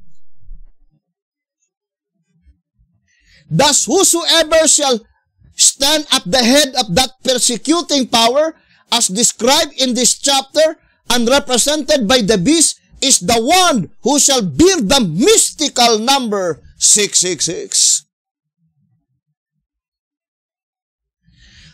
Thus, whosoever shall stand at the head of that persecuting power, as described in this chapter and represented by the beast, is the one who shall bear the mystical number 666.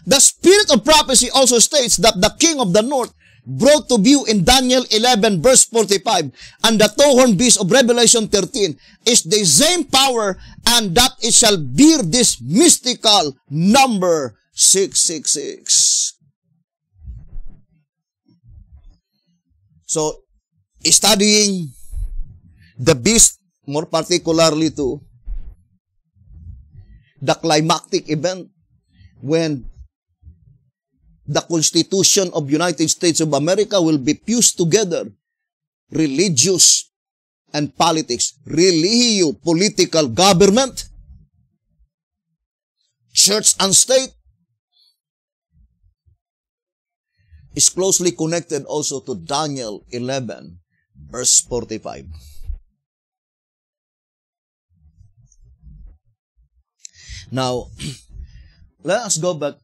The spirit of prophecy also states that the king of the north brought to view in Daniel 11 verse 45 and the two-horned beast of Revelation 13 is the same power, and that it shall bear this mystical number 666. So, studying the beast, more particularly to the climactic event when the Constitution of United States of America will be fused together, religious and politics, religio, political government, church and state, is closely connected also to Daniel 11, verse 45. Now, let us go back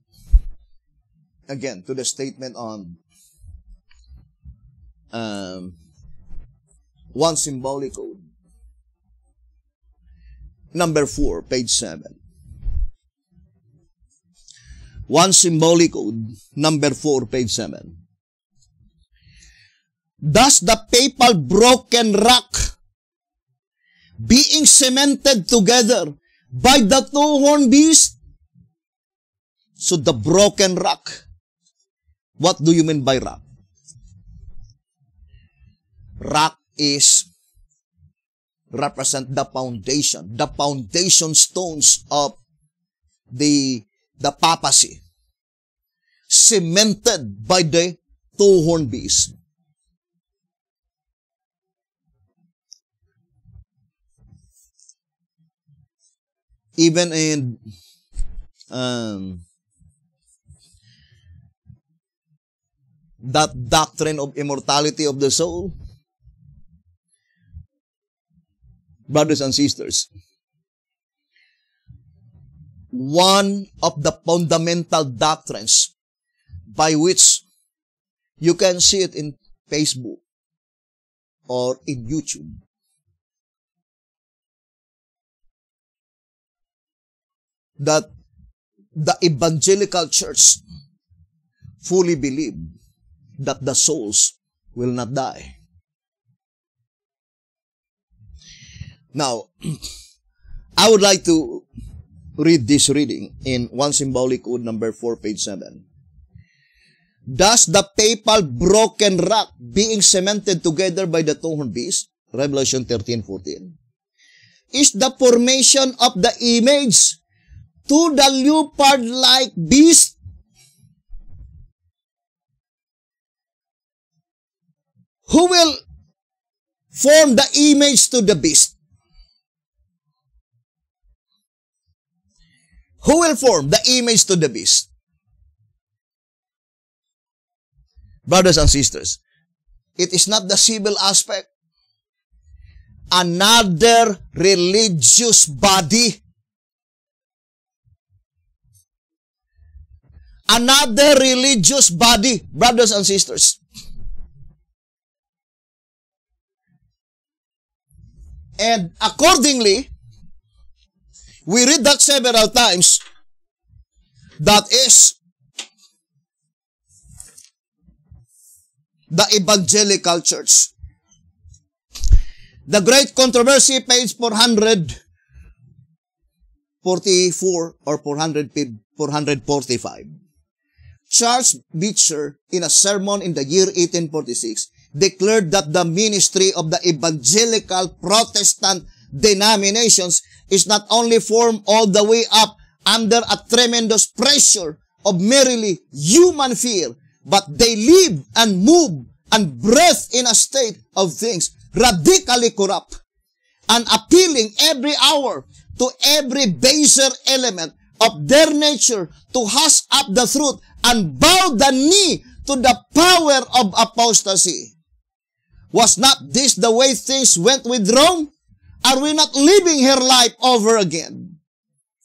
again to the statement on one symbolic code. Number 4, page 7. One symbolic code, number 4, page 7. Thus the papal broken rock being cemented together by the two-horned beast. So the broken rock. What do you mean by rock? Rock is represent the foundation stones of the papacy, cemented by the two-horned beast. Even in that doctrine of immortality of the soul, brothers and sisters, one of the fundamental doctrines by which you can see it in Facebook or in YouTube. That the evangelical church fully believe that the souls will not die. Now, I would like to read this reading in 1 Symbolic Code number 4, page 7. Thus the papal broken rock being cemented together by the two-horned beast, Revelation 13:14, is the formation of the image to the leopard-like beast who will form the image to the beast. Who will form the image to the beast? Brothers and sisters, it is not the civil aspect. Another religious body. Another religious body, brothers and sisters. And accordingly, we read that several times. That is the evangelical church. The Great Controversy, page 444 or 445. Charles Beecher, in a sermon in the year 1846, declared that the ministry of the evangelical Protestant denominations is not only formed all the way up under a tremendous pressure of merely human fear, but they live and move and breathe in a state of things radically corrupt and appealing every hour to every baser element of their nature to hush up the truth and bow the knee to the power of apostasy. Was not this the way things went with Rome? Are we not living her life over again?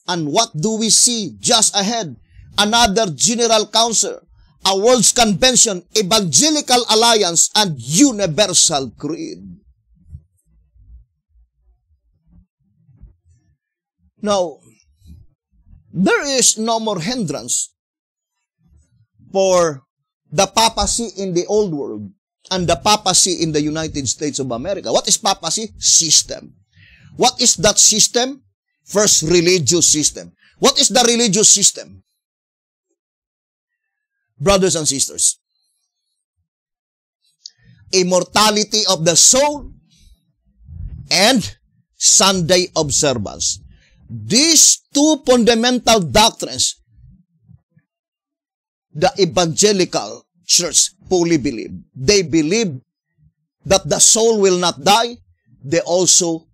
And what do we see just ahead? Another general council, a world's convention, evangelical alliance, and universal creed. Now, there is no more hindrance for the papacy in the old world and the papacy in the United States of America. What is papacy? System. What is that system? First, religious system. What is the religious system? Brothers and sisters, immortality of the soul and Sunday observance. These two fundamental doctrines, the evangelical church fully believe. They believe that the soul will not die. They also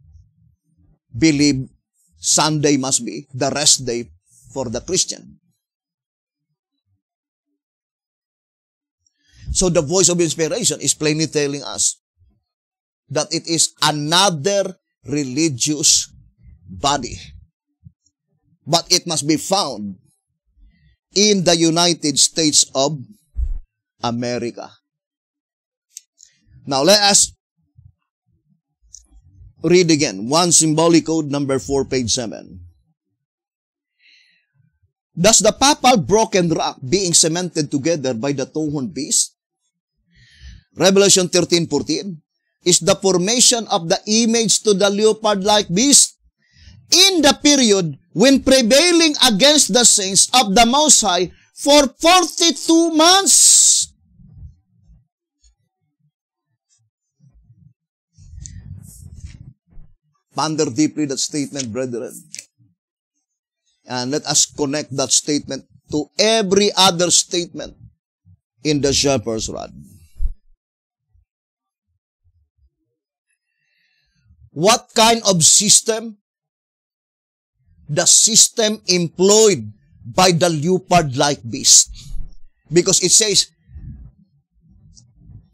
believe Sunday must be the rest day for the Christian. So the voice of inspiration is plainly telling us that it is another religious body. But it must be found in the United States of America. Now let us read again. 1 Symbolic Code number 4, page 7. Thus the papal broken rock being cemented together by the two-horned beast, Revelation 13:14, is the formation of the image to the leopard-like beast in the period when prevailing against the saints of the Most High for 42 months. Ponder deeply that statement, brethren. And let us connect that statement to every other statement in the shepherd's rod. What kind of system? The system employed by the leopard-like beast. Because it says,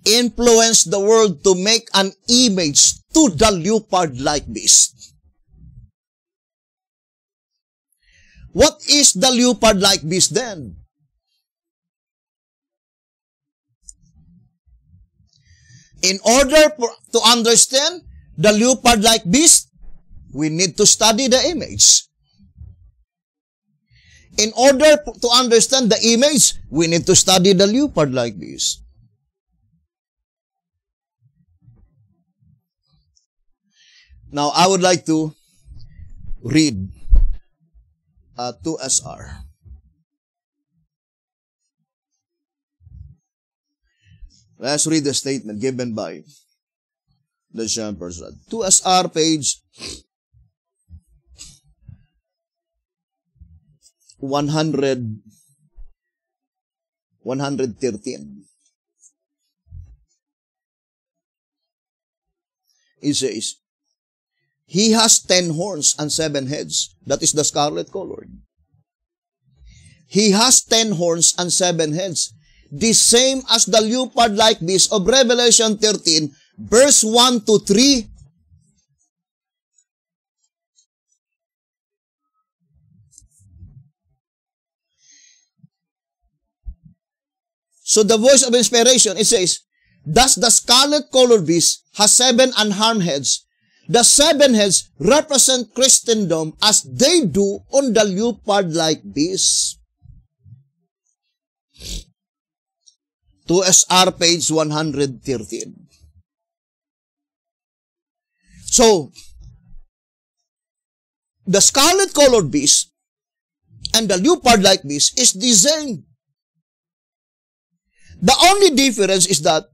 influence the world to make an image to the leopard-like beast. What is the leopard-like beast then? In order to understand the leopard-like beast, we need to study the image. In order to understand the image, we need to study the leopard-like beast. Now, I would like to read 2SR. Let's read the statement given by the Shepherd's Rod. 2SR page 113. It says, he has 10 horns and 7 heads. That is the scarlet-colored. He has 10 horns and 7 heads. The same as the leopard-like beast of Revelation 13, verse 1 to 3. So the voice of inspiration, it says, thus the scarlet-colored beast has 7 unharmed heads. The 7 heads represent Christendom as they do on the leopard-like beast. 2SR page 113. So, the scarlet-colored beast and the leopard-like beast is the same. The only difference is that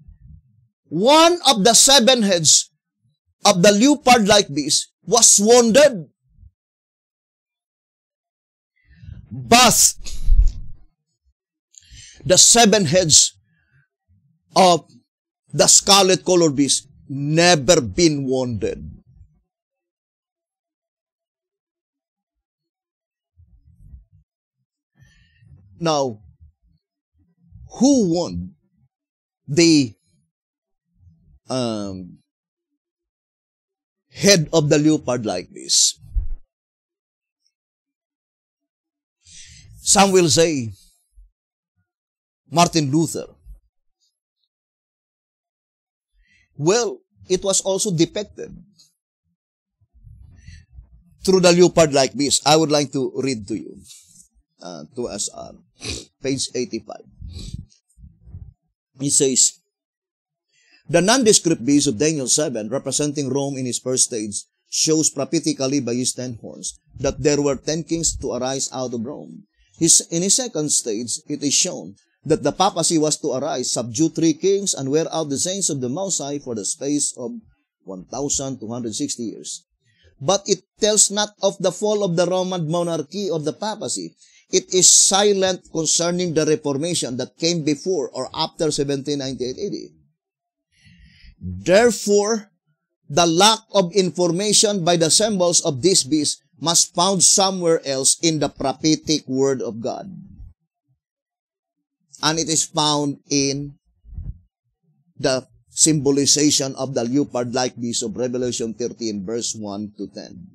one of the 7 heads of the leopard-like beast was wounded. But the 7 heads of the scarlet-colored beast never been wounded. Now, who won the head of the leopard-like beast? Some will say, Martin Luther. Well, it was also depicted through the leopard-like beast. I would like to read to you. 2SR, page 85. It says, the nondescript beast of Daniel 7, representing Rome in his first stage, shows prophetically by his 10 horns that there were 10 kings to arise out of Rome. In his second stage, it is shown that the papacy was to arise, subdue 3 kings, and wear out the saints of the Most High for the space of 1,260 years. But it tells not of the fall of the Roman monarchy or the papacy. It is silent concerning the Reformation that came before or after 1798 AD. Therefore, the lack of information by the symbols of this beast must found somewhere else in the prophetic word of God. And it is found in the symbolization of the leopard-like beast of Revelation 13, verse 1 to 10.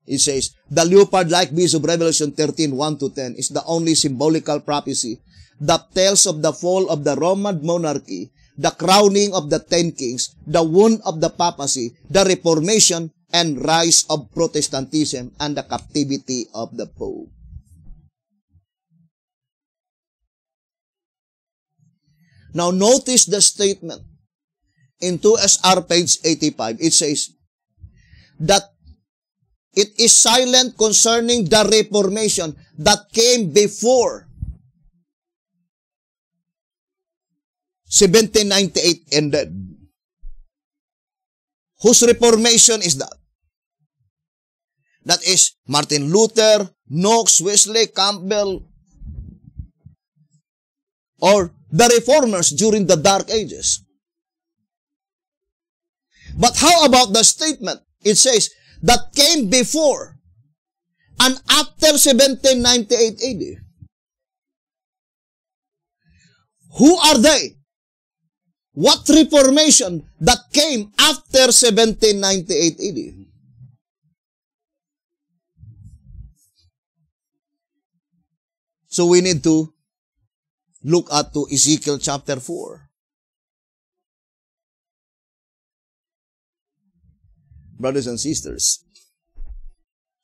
It says, the leopard-like beast of Revelation 13, 1 to 10 is the only symbolical prophecy that tells of the fall of the Roman monarchy, the crowning of the 10 kings, the wound of the papacy, the Reformation, and rise of Protestantism, and the captivity of the Pope. Now notice the statement in 2SR page 85. It says that it is silent concerning the Reformation that came before 1798 ended. Whose Reformation is that? That is Martin Luther, Knox, Wesley, Campbell, or the Reformers during the Dark Ages. But how about the statement? It says, that came before and after 1798 AD. Who are they? What Reformation that came after 1798 AD? So we need to look at to Ezekiel chapter 4. Brothers and sisters.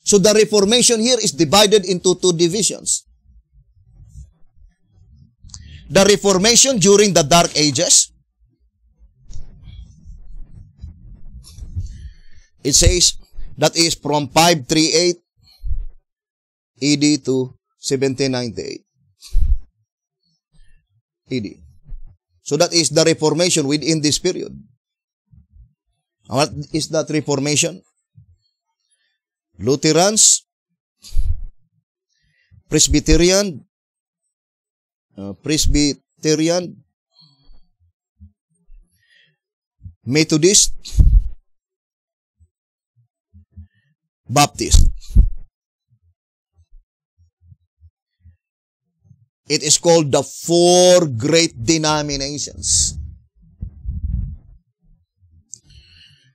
So the Reformation here is divided into two divisions. The Reformation during the Dark Ages. It says that is from 538 AD to 1798 AD. So that is the Reformation within this period. What is that Reformation? Lutherans, Presbyterian, Methodist, Baptist. It is called the four great denominations.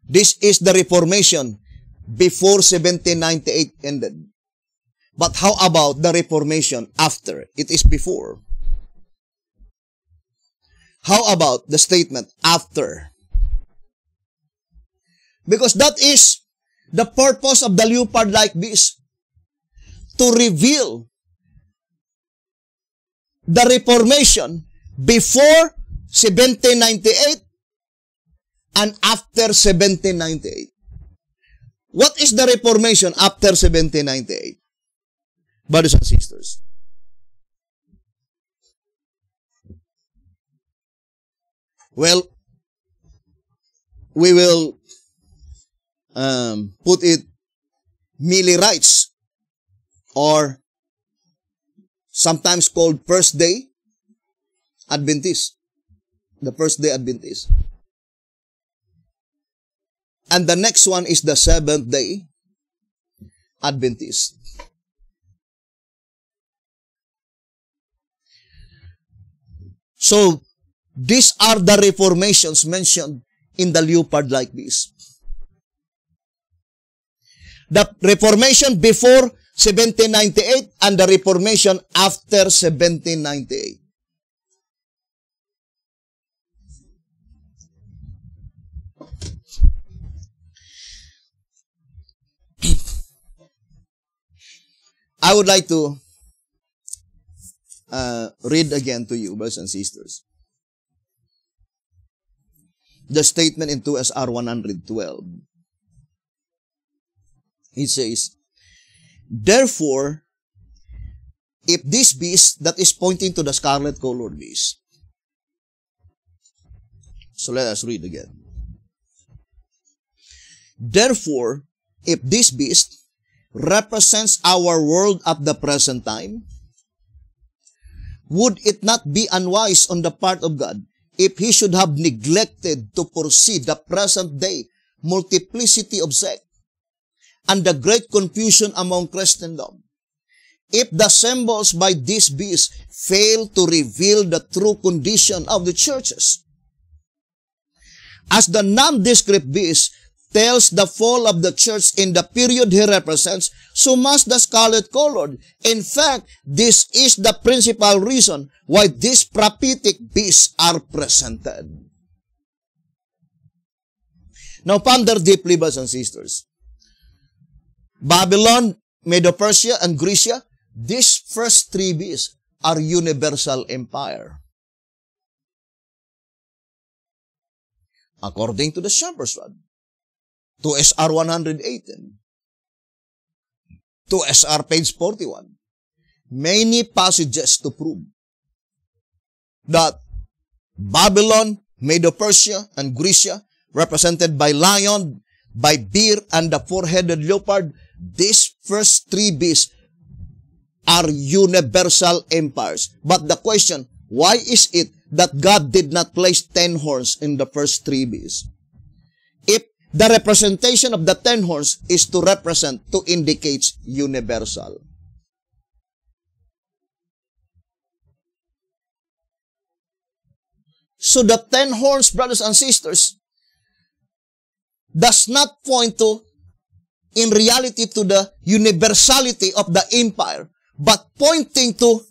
This is the Reformation before 1798 ended. But how about the Reformation after? It is before. How about the statement after? Because that is the purpose of the leopard-like beast. To reveal the Reformation before 1798 and after 1798. What is the Reformation after 1798? Brothers and sisters. Well, we will put it Millerites, or sometimes called First Day Adventist. The First Day Adventist. And the next one is the Seventh Day Adventist. So, these are the reformations mentioned in the leopard-like beast. The Reformation before 1798 and the Reformation after 1798. I would like to read again to you, brothers and sisters, the statement in 2 SR 112. It says, therefore, if this beast that is pointing to the scarlet-colored beast. So let us read again. Therefore, if this beast represents our world at the present time, would it not be unwise on the part of God if He should have neglected to foresee the present day multiplicity of sects and the great confusion among Christendom, if the symbols by this beast fail to reveal the true condition of the churches? As the nondescript beast tells the fall of the church in the period he represents, so must the scarlet-colored. In fact, this is the principal reason why these prophetic beasts are presented. Now, ponder deeply, brothers and sisters. Babylon, Medo-Persia, and Grecia, these first three beasts are universal empire. According to the Shepherd's Rod, to SR 118, to SR page 41, many passages to prove that Babylon, Medo-Persia, and Grecia, represented by lion, by bear, and the four-headed leopard, these first three beasts are universal empires. But the question, why is it that God did not place 10 horns in the first three beasts? If the representation of the 10 horns is to represent, to indicate universal. So the 10 horns, brothers and sisters, does not point to, in reality, to the universality of the empire, but pointing to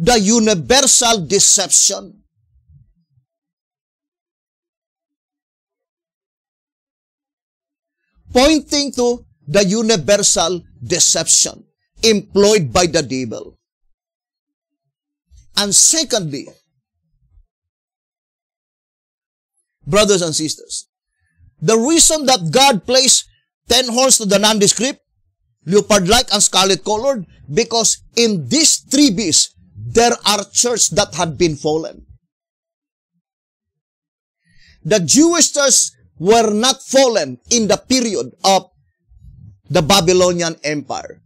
the universal deception. Pointing to the universal deception employed by the devil. And secondly, brothers and sisters, the reason that God placed 10 horns to the nondescript, leopard-like and scarlet-colored, because in these 3 beasts, there are churches that had been fallen. The Jewish church were not fallen in the period of the Babylonian Empire,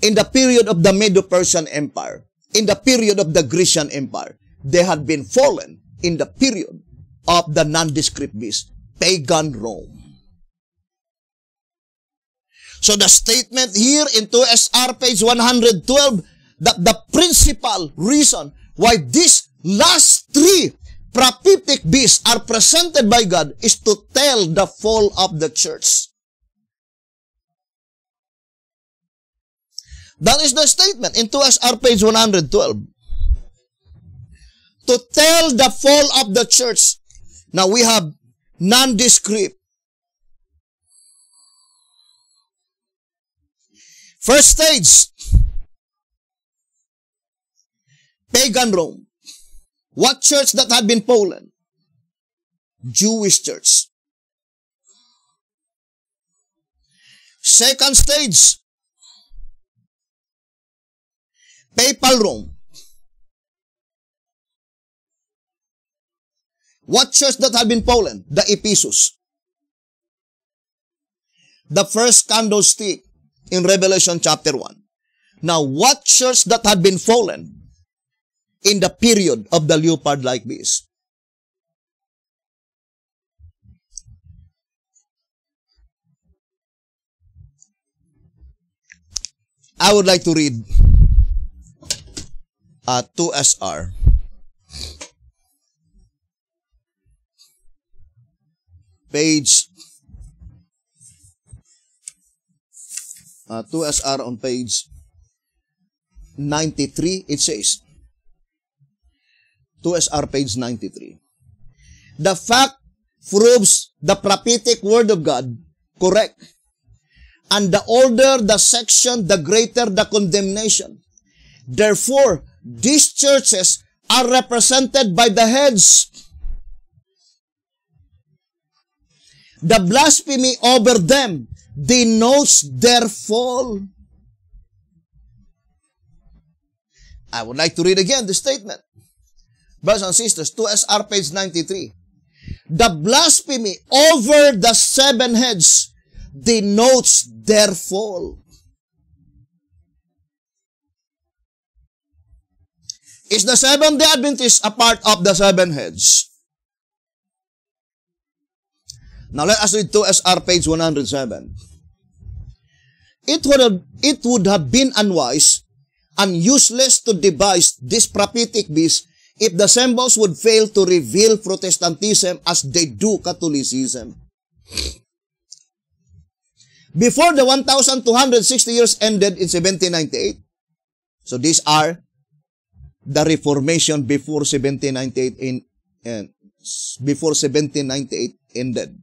in the period of the Medo-Persian Empire, in the period of the Grecian Empire. They had been fallen in the period of the nondescript beast, pagan Rome. So the statement here in 2SR page 112, that the principal reason why these last 3 prophetic beasts are presented by God is to tell the fall of the church. That is the statement in 2SR page 112. To tell the fall of the church. Now we have nondescript. First stage, pagan Rome. What church that had been fallen? Jewish church. Second stage, papal Rome. What church that had been fallen? The Ephesus. The first candlestick in Revelation chapter 1. Now, what church that had been fallen in the period of the leopard-like beast? I would like to read 2SR. Page 2SR on page 93, it says, 2SR page 93. The fact proves the prophetic word of God correct. And the older the section, the greater the condemnation. Therefore, these churches are represented by the heads. The blasphemy over them denotes their fall. I would like to read again the statement. Brothers and sisters, 2SR page 93. The blasphemy over the 7 heads denotes their fall. Is the Seventh-day Adventist a part of the 7 heads? Now let us read 2SR page 107. It would have been unwise and useless to devise this prophetic beast if the symbols would fail to reveal Protestantism as they do Catholicism. Before the 1,260 years ended in 1798, so these are the Reformation before 1798 before 1798 ended.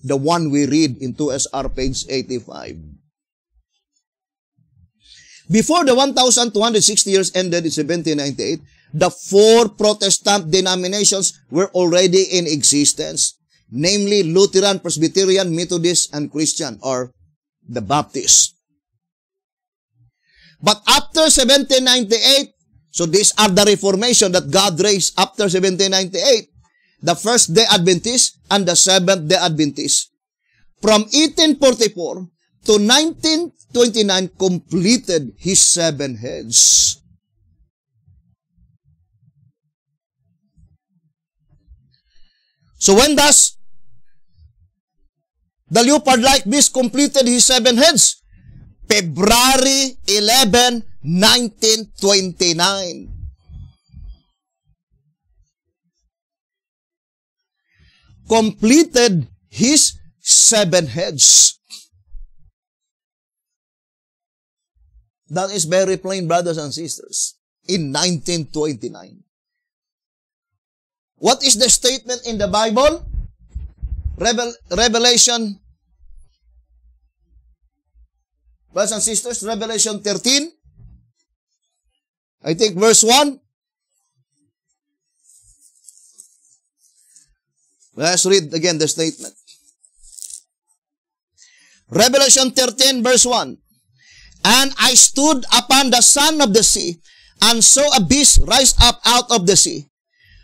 The one we read in 2SR page 85. Before the 1,260 years ended in 1798, the 4 Protestant denominations were already in existence, namely Lutheran, Presbyterian, Methodist, and Christian, or the Baptist. But after 1798, so these are the Reformation that God raised after 1798, the First-day Adventists and the Seventh-day Adventists. From 1844 to 1929, completed his 7 heads. So when does the leopard-like beast completed his 7 heads? February 11, 1929. Completed his 7 heads. That is very plain, brothers and sisters. in 1929. What is the statement in the Bible? Revelation, brothers and sisters, Revelation 13, I think verse 1. Let's read again the statement. Revelation 13 verse 1. And I stood upon the sand of the sea, and saw a beast rise up out of the sea,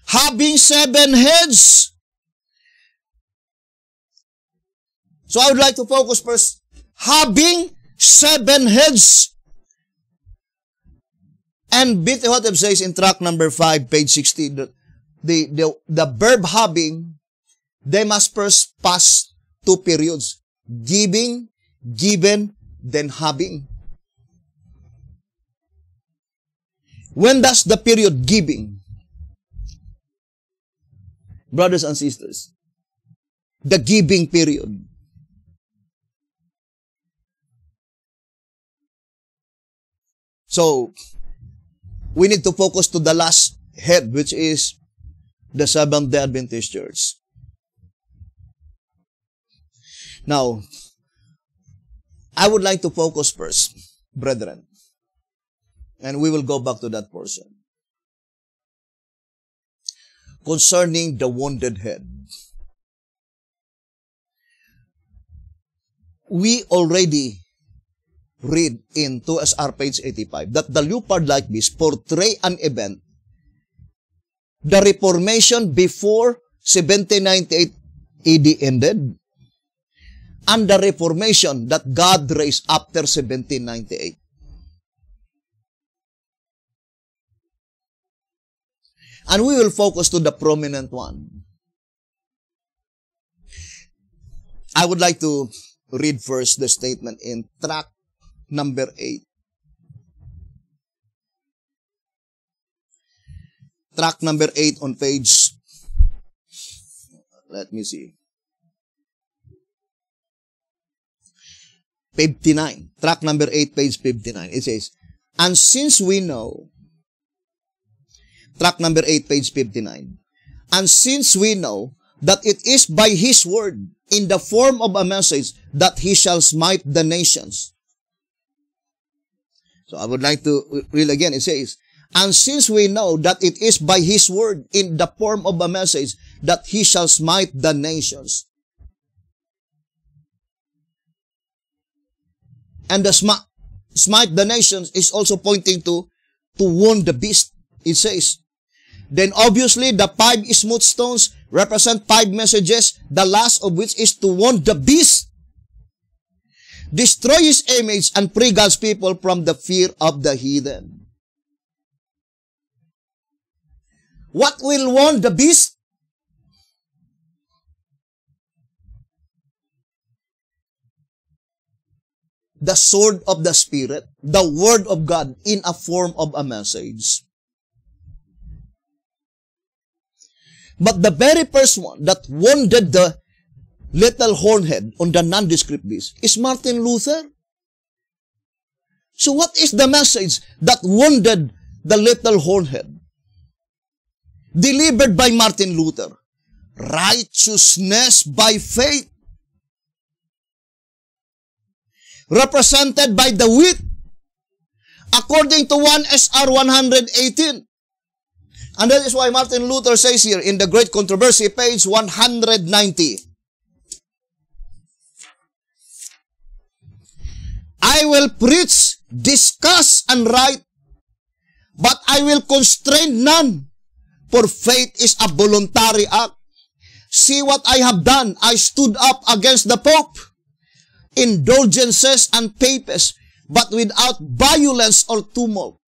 having 7 heads. So I would like to focus first, having 7 heads. And B.T. Hotep says in track number 5, page 60, that the verb having, they must first pass 2 periods. Giving, given, then having. When does the period giving? Brothers and sisters, the giving period. So, we need to focus to the last head, which is the Seventh-day Adventist Church. Now, I would like to focus first, brethren, and we will go back to that portion, concerning the wounded head. We already read in 2SR page 85 that the leopard-like beast portray an event, the Reformation before 1798 AD ended, and the Reformation that God raised after 1798. And we will focus to the prominent one. I would like to read first the statement in tract number 8. Tract number 8 on page, let me see, 59. Tract number 8, page 59. It says, and since we know, tract number 8, page 59, and since we know that it is by His word, in the form of a message, that He shall smite the nations. So I would like to read again. It says, and since we know that it is by His word, in the form of a message, that He shall smite the nations. And the smite the nations is also pointing to wound the beast. It says, then obviously the 5 smooth stones represent 5 messages, the last of which is to wound the beast, destroy his image, and free God's people from the fear of the heathen. What will wound the beast? The sword of the Spirit, the word of God in a form of a message. But the very first one that wounded the little hornhead on the nondescript beast is Martin Luther. So what is the message that wounded the little hornhead? Delivered by Martin Luther. Righteousness by faith. Represented by the wheat, according to 1SR 118. And that is why Martin Luther says here in the Great Controversy, page 190, I will preach, discuss, and write, but I will constrain none, for faith is a voluntary act. See what I have done. I stood up against the Pope, indulgences and papists, but without violence or tumult.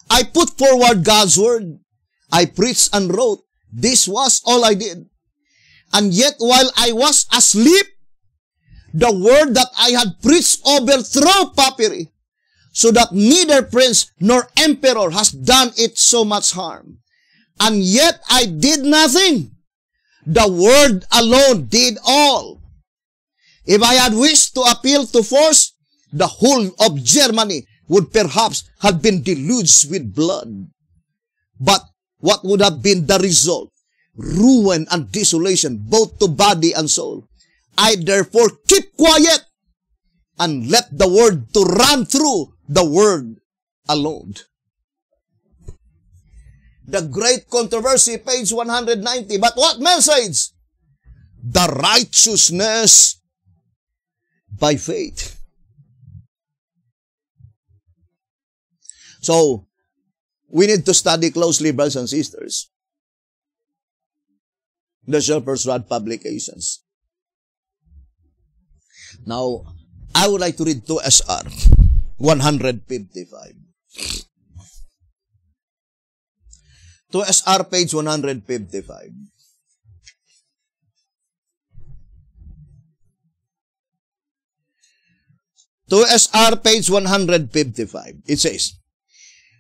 I put forward God's word. I preached and wrote. This was all I did. And yet while I was asleep, the word that I had preached overthrew papyri, so that neither prince nor emperor has done it so much harm. And yet I did nothing. The word alone did all. If I had wished to appeal to force, the whole of Germany would perhaps have been deluged with blood. But what would have been the result? Ruin and desolation, both to body and soul. I therefore keep quiet and let the word to run through the word alone. The Great Controversy, page 190. But what message? The righteousness by faith. So, we need to study closely, brothers and sisters, the Shepherd's Rod publications. Now, I would like to read 2SR 155. 2SR page 155. To SR page 155. It says,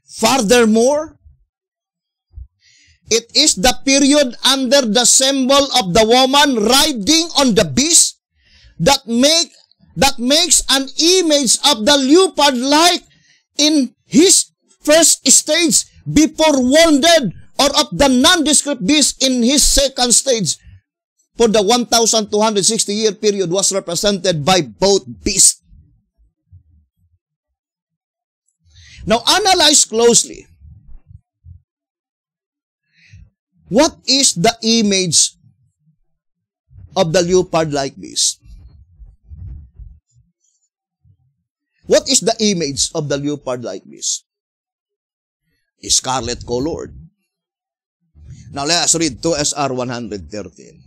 furthermore, it is the period under the symbol of the woman riding on the beast that makes an image of the leopard like in his first stage before wounded, or of the nondescript beast in his second stage. For the 1,260-year period was represented by both beasts. Now, analyze closely. What is the image of the leopard-like beast? What is the image of the leopard-like beast? Scarlet colored. Now, let us read 2SR 113.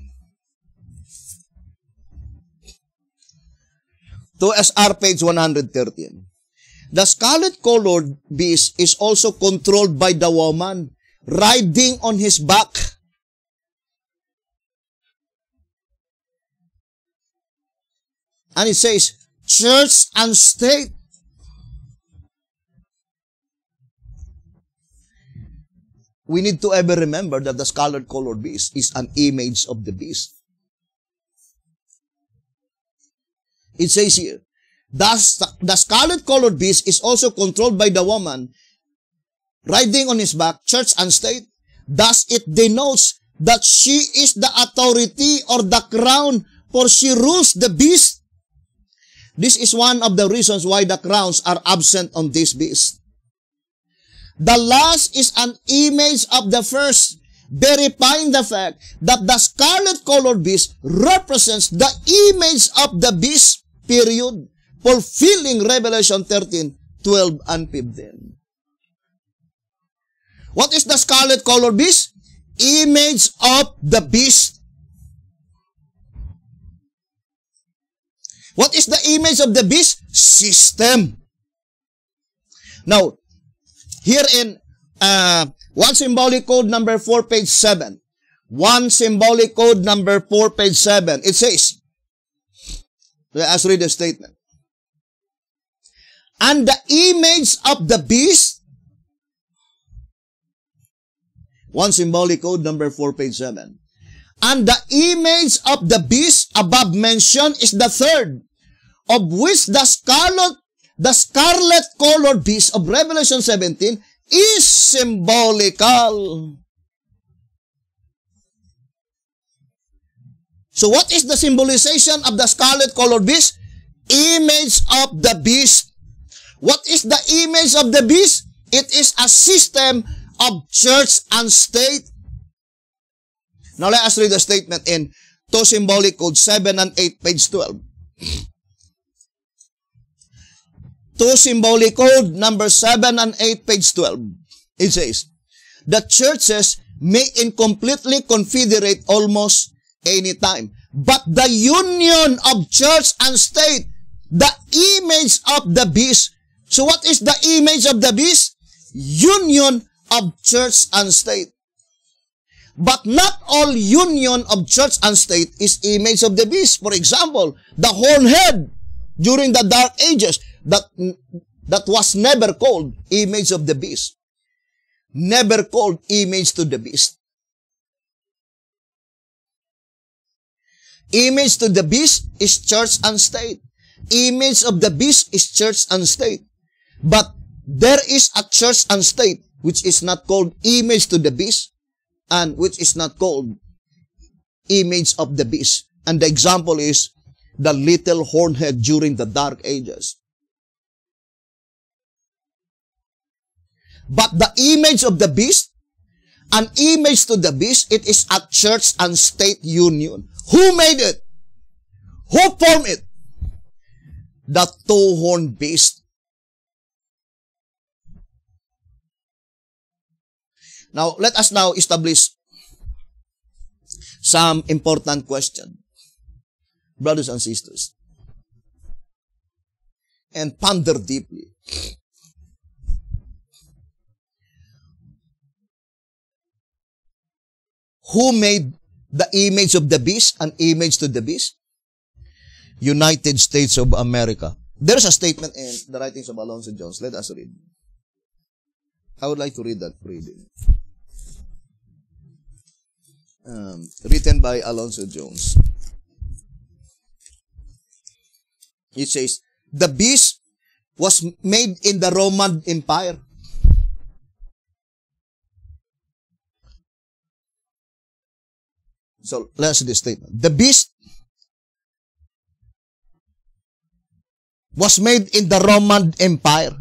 2SR page 113. The scarlet-colored beast is also controlled by the woman riding on his back. And it says, church and state. We need to ever remember that the scarlet-colored beast is an image of the beast. It says here, thus, the scarlet-colored beast is also controlled by the woman riding on his back, church and state. Thus, it denotes that she is the authority or the crown, for she rules the beast. This is one of the reasons why the crowns are absent on this beast. The last is an image of the first, verifying the fact that the scarlet-colored beast represents the image of the beast, period, fulfilling Revelation 13, 12, and 15. What is the scarlet-colored beast? Image of the beast. What is the image of the beast? System. Now, here in one symbolic code number 4, page 7. One symbolic code number 4, page 7. It says, let us read the statement. And the image of the beast, one symbolic code number 4, page 7. And the image of the beast above mentioned is the third, of which the scarlet-colored beast of Revelation 17 is symbolical. So what is the symbolization of the scarlet-colored beast? Image of the beast. What is the image of the beast? It is a system of church and state. Now let us read the statement in 2 symbolic code 7 and 8, page 12. 2 symbolic code number 7 and 8, page 12. It says, the churches may incompletely confederate almost any time, but the union of church and state, the image of the beast. So what is the image of the beast? Union of church and state. But not all union of church and state is image of the beast. For example, the horned head during the Dark Ages, that was never called image of the beast. Never called image to the beast. Image to the beast is church and state. Image of the beast is church and state. But there is a church and state which is not called image to the beast, and which is not called image of the beast. And the example is the little hornhead during the Dark Ages. But the image of the beast, an image to the beast, it is a church and state union. Who made it? Who formed it? The two-horned beast. Now, let us now establish some important question, brothers and sisters, and ponder deeply. Who made the image of the beast, an image to the beast? United States of America. There's a statement in the writings of Alonzo Jones. Let us read. I would like to read that reading. Written by Alonzo Jones. It says, the beast was made in the Roman Empire. So, let's see this statement. The beast was made in the Roman Empire.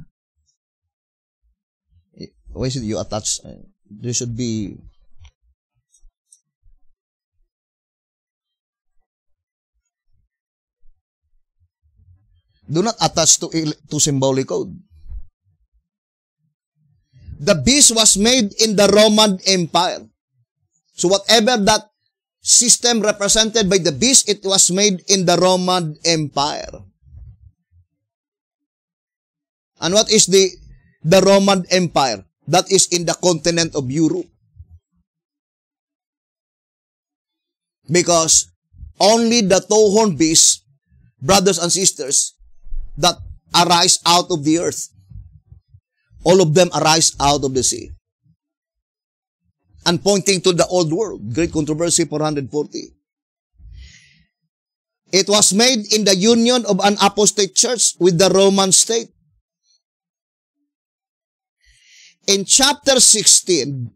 Why should you attach? There should be... Do not attach to symbolic code. The beast was made in the Roman Empire. So whatever that system represented by the beast, it was made in the Roman Empire. And what is the Roman Empire? That is in the continent of Europe. Because only the two-horned beast, brothers and sisters, that arise out of the earth, all of them arise out of the sea. And pointing to the old world, Great Controversy 440. It was made in the union of an apostate church with the Roman state. In chapter 16,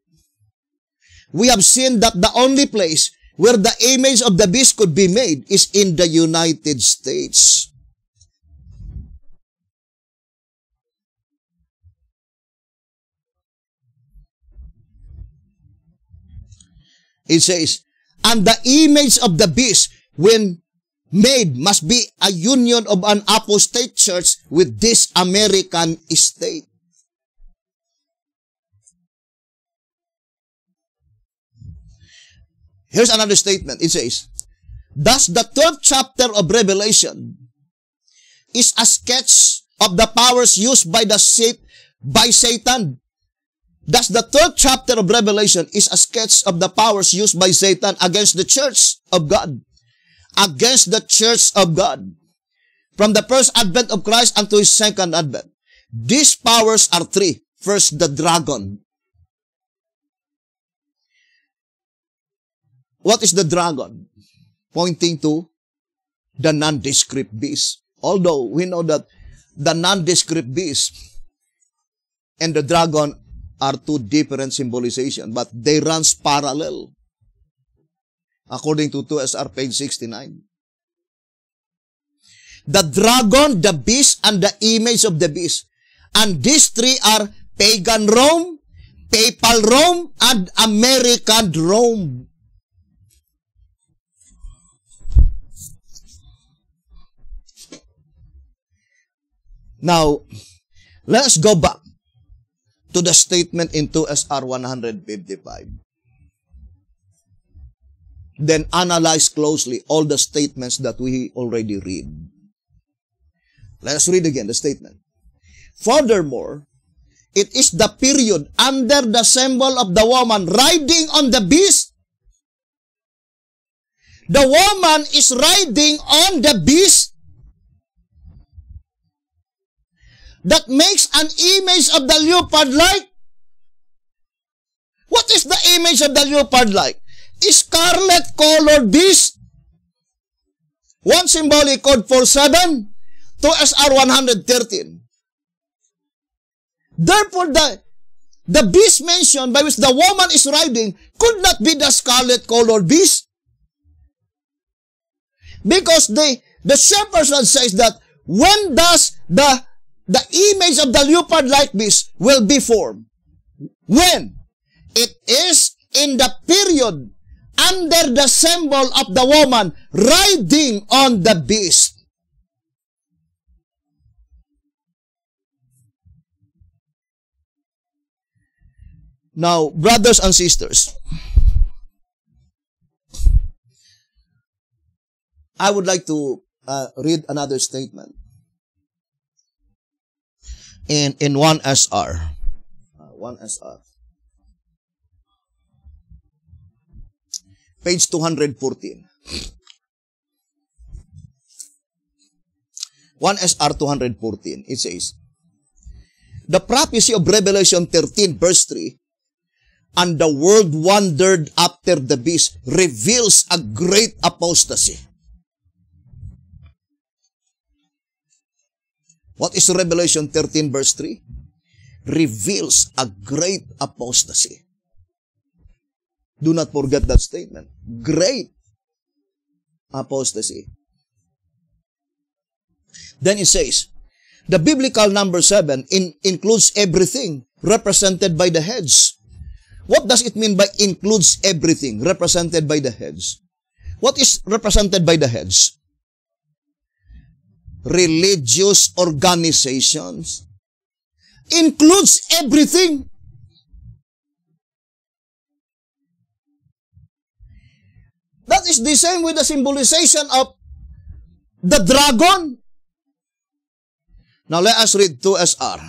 we have seen that the only place where the image of the beast could be made is in the United States. It says, and the image of the beast, when made, must be a union of an apostate church with this American state. Here's another statement. It says, thus the 12th chapter of Revelation is a sketch of the powers used by Satan. Thus the 12th chapter of Revelation is a sketch of the powers used by Satan against the church of God. Against the church of God. From the first advent of Christ unto his second advent. These powers are three. First, the dragon. What is the dragon? Pointing to the nondescript beast. Although we know that the nondescript beast and the dragon are two different symbolizations, but they run parallel. According to 2SR page 69. The dragon, the beast, and the image of the beast. And these three are pagan Rome, papal Rome, and American Rome. Now, let's go back to the statement in 2SR 155. Then analyze closely all the statements that we already read. Let's read again the statement. Furthermore, it is the period under the symbol of the woman riding on the beast. The woman is riding on the beast that makes an image of the leopard like. What is the image of the leopard like? Scarlet colored beast. One symbolic code 47 to SR 113. Therefore, the the beast mentioned by which the woman is riding could not be the scarlet-colored beast. Because the shepherd says that when does the image of the leopard-like beast will be formed? When? It is in the period under the symbol of the woman riding on the beast. Now, brothers and sisters, I would like to read another statement in 1SR. 1SR. Page 214. 1SR 214. It says, the prophecy of Revelation 13 verse 3, and the world wandered after the beast, reveals a great apostasy. What is Revelation 13 verse 3? Reveals a great apostasy. Do not forget that statement. Great apostasy. Then it says, the biblical number 7 includes everything represented by the heads. What does it mean by includes everything represented by the heads? What is represented by the heads? Religious organizations. Includes everything. That is the same with the symbolization of the dragon. Now let us read 2SR.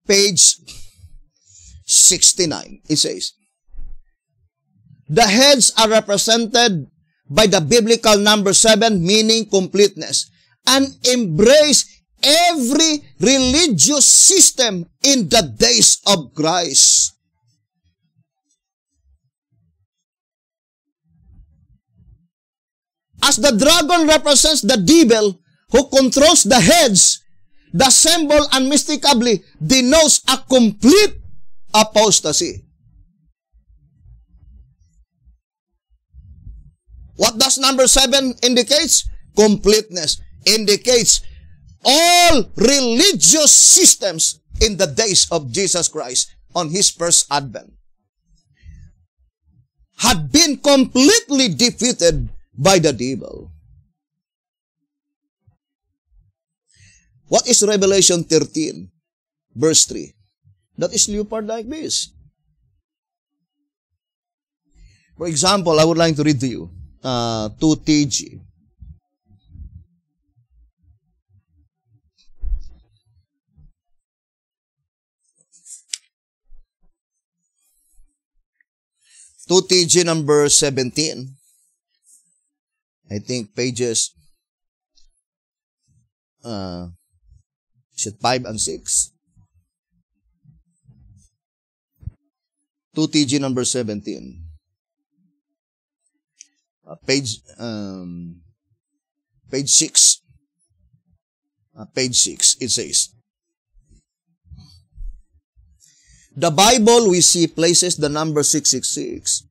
Page 69. It says, the heads are represented by the biblical number 7, meaning completeness, and embrace every religious system in the days of Christ. As the dragon represents the devil who controls the heads, the symbol unmistakably denotes a complete apostasy. What does number 7 indicates? Completeness. Indicates all religious systems in the days of Jesus Christ on His first advent had been completely defeated by the devil. What is Revelation 13, verse 3? That is leopard-like beast. For example, I would like to read to you 2TG. TG number 17. I think pages 5 and 6. 2TG number 17. Page 6. Page 6. It says, the Bible, we see, places the number 666